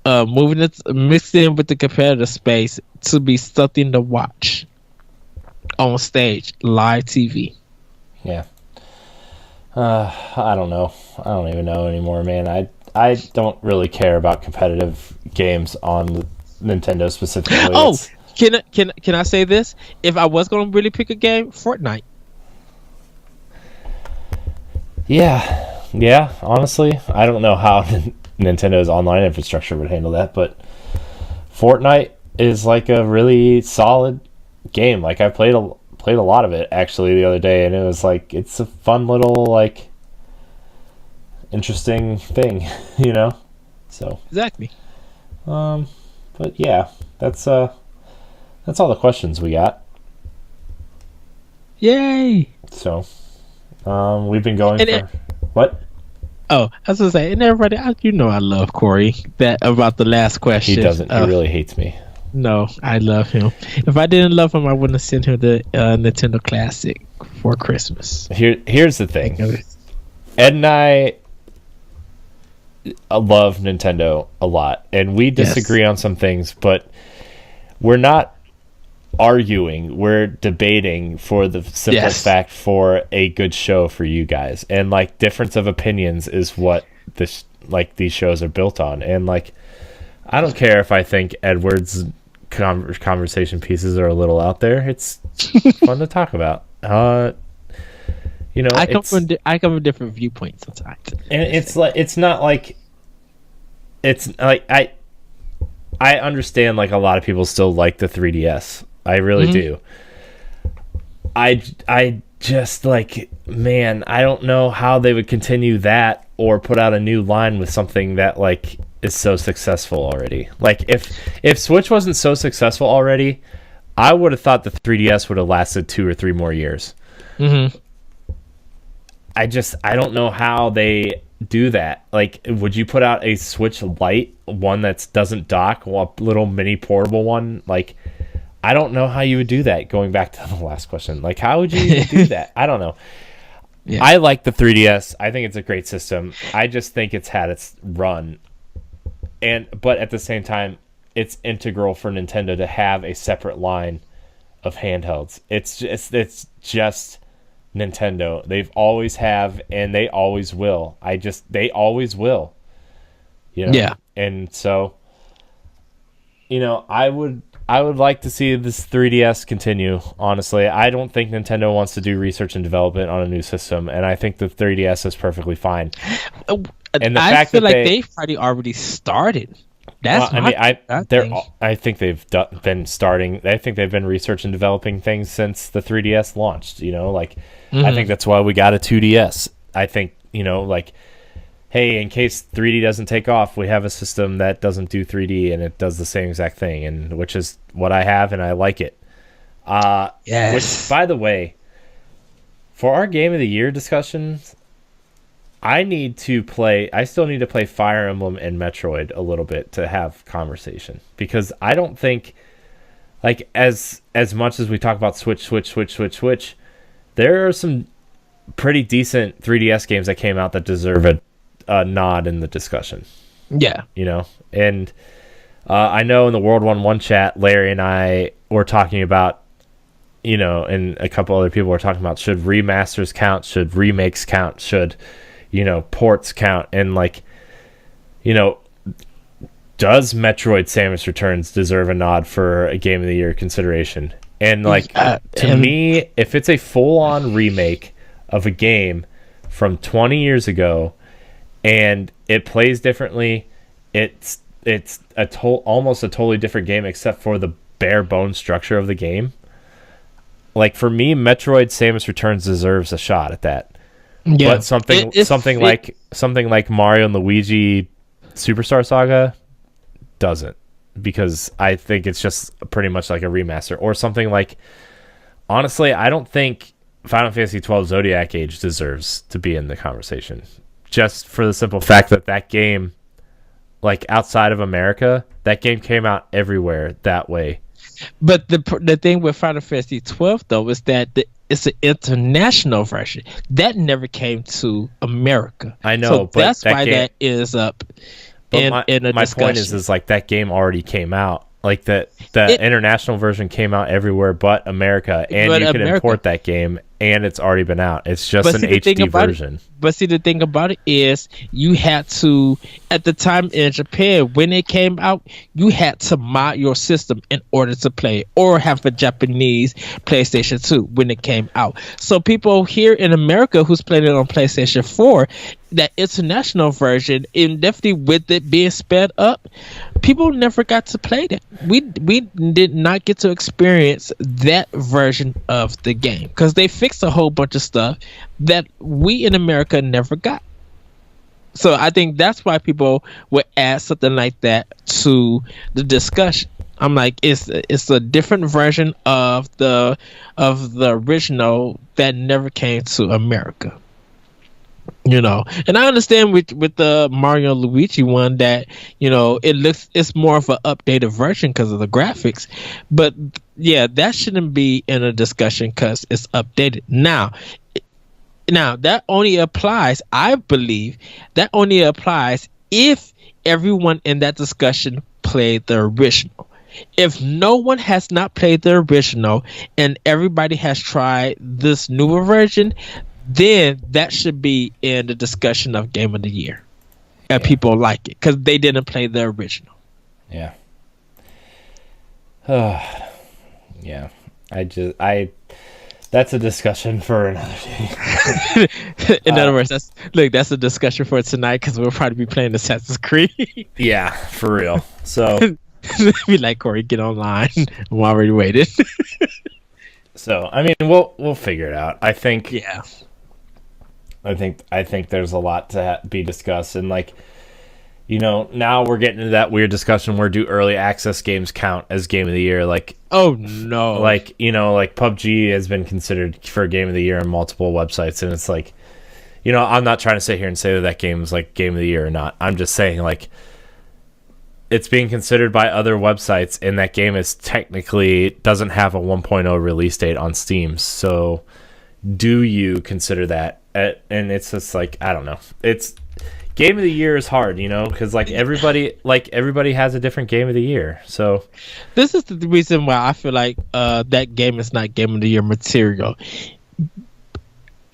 Speaker 2: mixed in with the competitive space, to be something to watch on stage, live TV.
Speaker 1: Yeah. I don't know. I don't even know anymore, man. I don't really care about competitive games on Nintendo specifically.
Speaker 2: Oh, can I say this? If I was going to really pick a game, Fortnite.
Speaker 1: Yeah. Honestly, I don't know how Nintendo's online infrastructure would handle that, but Fortnite is like a really solid game. Like, I played a lot of it actually the other day, and it was like, it's a fun little, like, interesting thing, you know. So
Speaker 2: exactly.
Speaker 1: But yeah, that's all the questions we got.
Speaker 2: Yay!
Speaker 1: So, we've been going what?
Speaker 2: Oh, I was gonna say, and everybody, I love Corey. That about the last question.
Speaker 1: He doesn't. He really hates me.
Speaker 2: No, I love him. If I didn't love him, I wouldn't have sent him the Nintendo Classic for Christmas.
Speaker 1: Here's the thing. Ed and I love Nintendo a lot, and we disagree on some things, but we're not arguing. We're debating for the simple fact for a good show for you guys. And, like, difference of opinions is what these shows are built on. And, like, I don't care if I think Edward's conversation pieces are a little out there. It's fun to talk about. You know,
Speaker 2: I come from different viewpoints sometimes,
Speaker 1: and it's not like I understand, like, a lot of people still like the 3DS. I really do. I just, like, man, I don't know how they would continue that or put out a new line with something that, like, is so successful already. Like, if Switch wasn't so successful already, I would have thought the 3DS would have lasted 2 or 3 more years.
Speaker 2: Mm-hmm.
Speaker 1: I don't know how they do that. Like, would you put out a Switch Lite, one that doesn't dock, a little mini portable one? Like, I don't know how you would do that. Going back to the last question, like, how would you do that? I don't know. Yeah. I like the 3DS. I think it's a great system. I just think it's had its run, but at the same time, it's integral for Nintendo to have a separate line of handhelds. It's just Nintendo. They've always have, and they always will. They always will. You know? Yeah. And so, you know, I would like to see this 3DS continue, honestly. I don't think Nintendo wants to do research and development on a new system, and I think the 3DS is perfectly fine.
Speaker 2: And I feel like they've already started.
Speaker 1: I think they've been starting. I think they've been research and developing things since the 3DS launched. You know, like, I think that's why we got a 2DS. I think, you know, like, hey, in case 3D doesn't take off, we have a system that doesn't do 3D and it does the same exact thing, and which is what I have, and I like it. Which, by the way, for our Game of the Year discussions, I still need to play Fire Emblem and Metroid a little bit to have conversation, because I don't think, like, as much as we talk about Switch, there are some pretty decent 3DS games that came out that deserve a nod in the discussion.
Speaker 2: Yeah.
Speaker 1: And I know in the World 1-1 chat, Larry and I were talking about, and a couple other people were talking about, should remasters count? Should remakes count? Should, ports count? And, like, does Metroid Samus Returns deserve a nod for a Game of the Year consideration? And, like, to me, if it's a full-on remake of a game from 20 years ago and it plays differently, it's almost a totally different game except for the bare bone structure of the game. Like, for me, Metroid Samus Returns deserves a shot at that. Yeah. But something like Mario and Luigi Superstar Saga doesn't, because I think it's just pretty much like a remaster. Or something like, honestly, I don't think Final Fantasy XII Zodiac Age deserves to be in the conversation, just for the simple fact that game, like, outside of America, that game came out everywhere that way.
Speaker 2: But the thing with Final Fantasy XII, though, is that it's an international version that never came to America.
Speaker 1: I know,
Speaker 2: so that's why that is up in a discussion.
Speaker 1: My point is like, that game already came out. Like, the international version came out everywhere but America, and you can import that game, and it's already been out. It's just an HD version.
Speaker 2: But see, the thing about it is, you had to, at the time in Japan, when it came out, you had to mod your system in order to play it, or have a Japanese PlayStation 2 when it came out. So people here in America who's playing it on PlayStation 4, that international version, and definitely with it being sped up, people never got to play that. We did not get to experience that version of the game, because they fixed a whole bunch of stuff that we in America never got. So I think that's why people would add something like that to the discussion. I'm like, it's a different version of the original that never came to America. And I understand with the Mario and Luigi one that, it's more of an updated version because of the graphics, but yeah, that shouldn't be in a discussion because it's updated. Now that only applies, I believe, if everyone in that discussion played the original. If no one has not played the original and everybody has tried this newer version, then that should be in the discussion of Game of the Year. And people like it because they didn't play the original.
Speaker 1: Yeah. Yeah. That's a discussion for another day.
Speaker 2: In other words, that's a discussion for tonight, because we'll probably be playing Assassin's Creed.
Speaker 1: Yeah, for real. So
Speaker 2: be like, Corey, get online. I'm already waiting.
Speaker 1: So, I mean, we'll figure it out. I think.
Speaker 2: Yeah.
Speaker 1: I think there's a lot to be discussed, and, like, now we're getting into that weird discussion where do early access games count as Game of the Year? Like,
Speaker 2: oh no,
Speaker 1: like, like PUBG has been considered for Game of the Year on multiple websites, and it's like, I'm not trying to sit here and say that game is like Game of the Year or not. I'm just saying, like, it's being considered by other websites, and that game is technically doesn't have a 1.0 release date on Steam. So, do you consider that? And it's just like, I don't know. It's Game of the Year is hard, because everybody has a different Game of the Year. So
Speaker 2: this is the reason why I feel like that game is not Game of the Year material.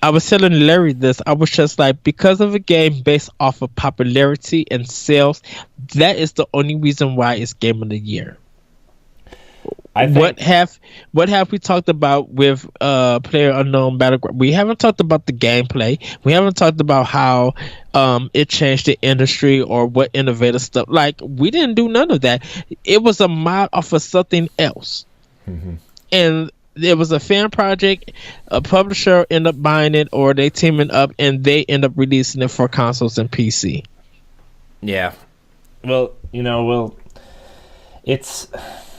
Speaker 2: I was telling Larry this. I was just like, because of a game based off of popularity and sales, that is the only reason why it's Game of the Year. What have we talked about with PlayerUnknown Battleground? We haven't talked about the gameplay. We haven't talked about how it changed the industry or what innovative stuff. Like, we didn't do none of that. It was a mod off of something else. Mm-hmm. And it was a fan project. A publisher ended up buying it, or they teaming up, and they end up releasing it for consoles and PC.
Speaker 1: Yeah. Well, it's...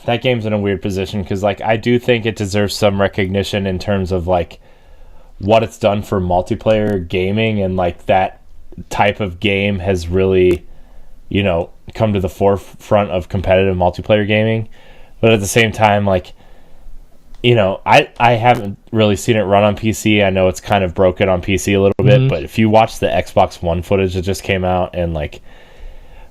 Speaker 1: that game's in a weird position because, like, I do think it deserves some recognition in terms of, like, what it's done for multiplayer gaming and, like, that type of game has really, come to the forefront of competitive multiplayer gaming. But at the same time, like, I haven't really seen it run on PC. I know it's kind of broken on PC a little bit, but if you watch the Xbox One footage that just came out, and like,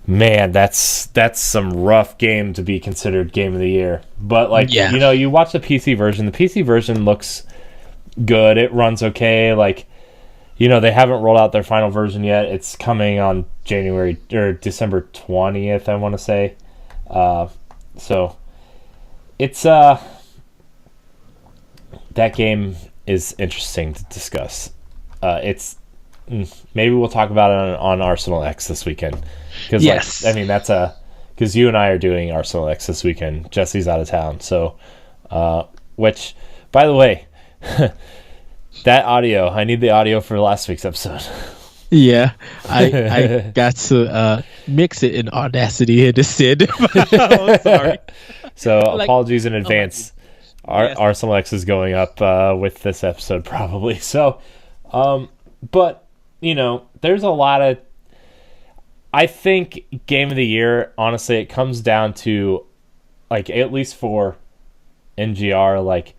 Speaker 1: man, that's some rough game to be considered game of the year. But like, you watch the PC version. The PC version looks good. It runs okay. Like, they haven't rolled out their final version yet. It's coming on January or December 20th, I want to say. So it's that game is interesting to discuss. It's maybe we'll talk about it on Arsenal X this weekend. Because because you and I are doing Arsenal X this weekend. Jesse's out of town, so which, by the way, that audio, I need the audio for last week's episode.
Speaker 2: Yeah, I got to mix it in Audacity and just said, oh, sorry.
Speaker 1: So apologies in advance. Arsenal X is going up with this episode probably. So, but there's a lot of. I think game of the year, honestly, it comes down to, like, at least for NGR, like,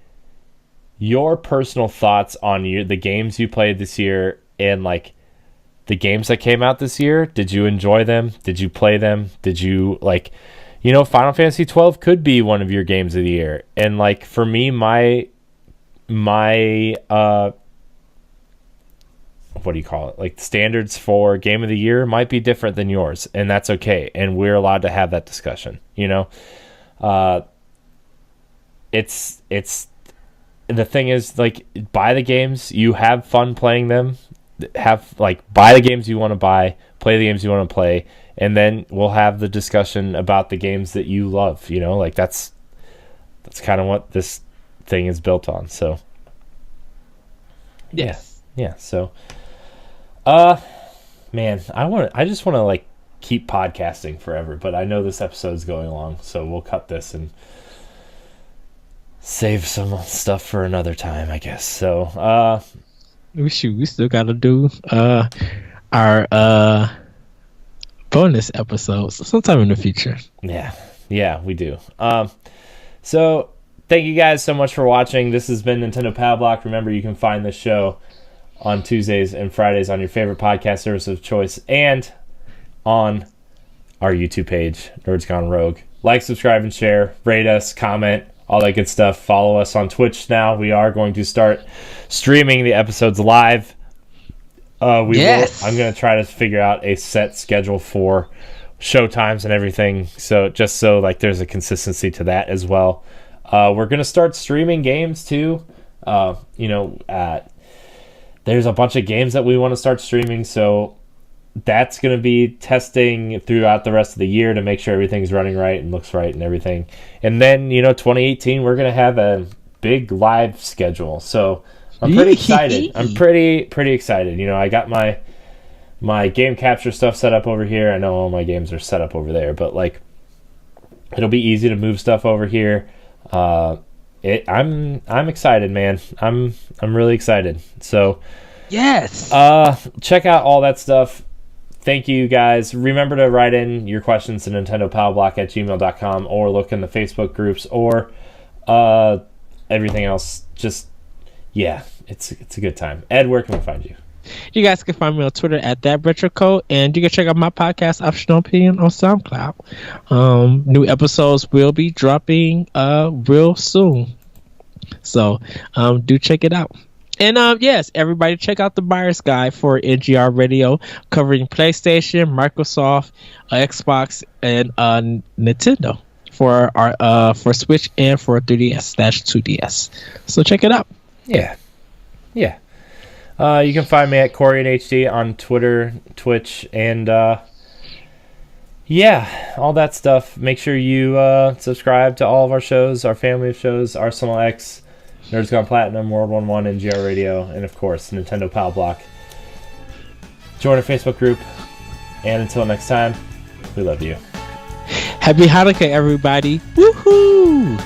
Speaker 1: your personal thoughts on the games you played this year and, like, the games that came out this year. Did you enjoy them? Did you play them? Did you, like, Final Fantasy 12 could be one of your games of the year. And, like, for me, my what do you call it? Like, standards for game of the year might be different than yours, and that's okay. And we're allowed to have that discussion. It's the thing is, like, buy the games, you have fun playing them. Buy the games you want to buy, play the games you want to play, and then we'll have the discussion about the games that you love. Like, that's kind of what this thing is built on. So,
Speaker 2: yes,
Speaker 1: yeah. So. Man, I just want to, like, keep podcasting forever, but I know this episode's going long, so we'll cut this and save some stuff for another time, I guess. So,
Speaker 2: we still gotta do our bonus episodes sometime in the future.
Speaker 1: Yeah, we do. So thank you guys so much for watching. This has been Nintendo Power Block. Remember, you can find this show on Tuesdays and Fridays on your favorite podcast service of choice and on our YouTube page, Nerds Gone Rogue. Like, subscribe, and share. Rate us, comment, all that good stuff. Follow us on Twitch now. We are going to start streaming the episodes live. I'm going to try to figure out a set schedule for show times and everything, so like there's a consistency to that as well. We're going to start streaming games too. There's a bunch of games that we want to start streaming, so that's going to be testing throughout the rest of the year to make sure everything's running right and looks right and everything. And then, 2018, we're going to have a big live schedule. So I'm pretty excited. I'm pretty excited. I got my game capture stuff set up over here. I know all my games are set up over there, but, like, it'll be easy to move stuff over here. I'm excited, man. I'm really excited. So,
Speaker 2: yes.
Speaker 1: Check out all that stuff. Thank you, guys. Remember to write in your questions to nintendopowblock@gmail.com or look in the Facebook groups or everything else. Just, yeah, it's a good time. Ed, where can we find you?
Speaker 2: You guys can find me on Twitter at ThatRetroCode, and you can check out my podcast, Optional Opinion, on SoundCloud. New episodes will be dropping real soon, so do check it out. And yes, everybody check out the buyer's guide for NGR Radio, covering PlayStation, Microsoft, Xbox, and Nintendo for our for Switch and for 3DS/2DS. So check it out.
Speaker 1: Yeah. You can find me at CoreyandHD on Twitter, Twitch, and all that stuff. Make sure you subscribe to all of our shows, our family of shows, Arsenal X, Nerds Gone Platinum, World 1-1, NGR Radio, and of course, Nintendo Power Block. Join our Facebook group, and until next time, we love you.
Speaker 2: Happy Hanukkah, everybody. Woohoo!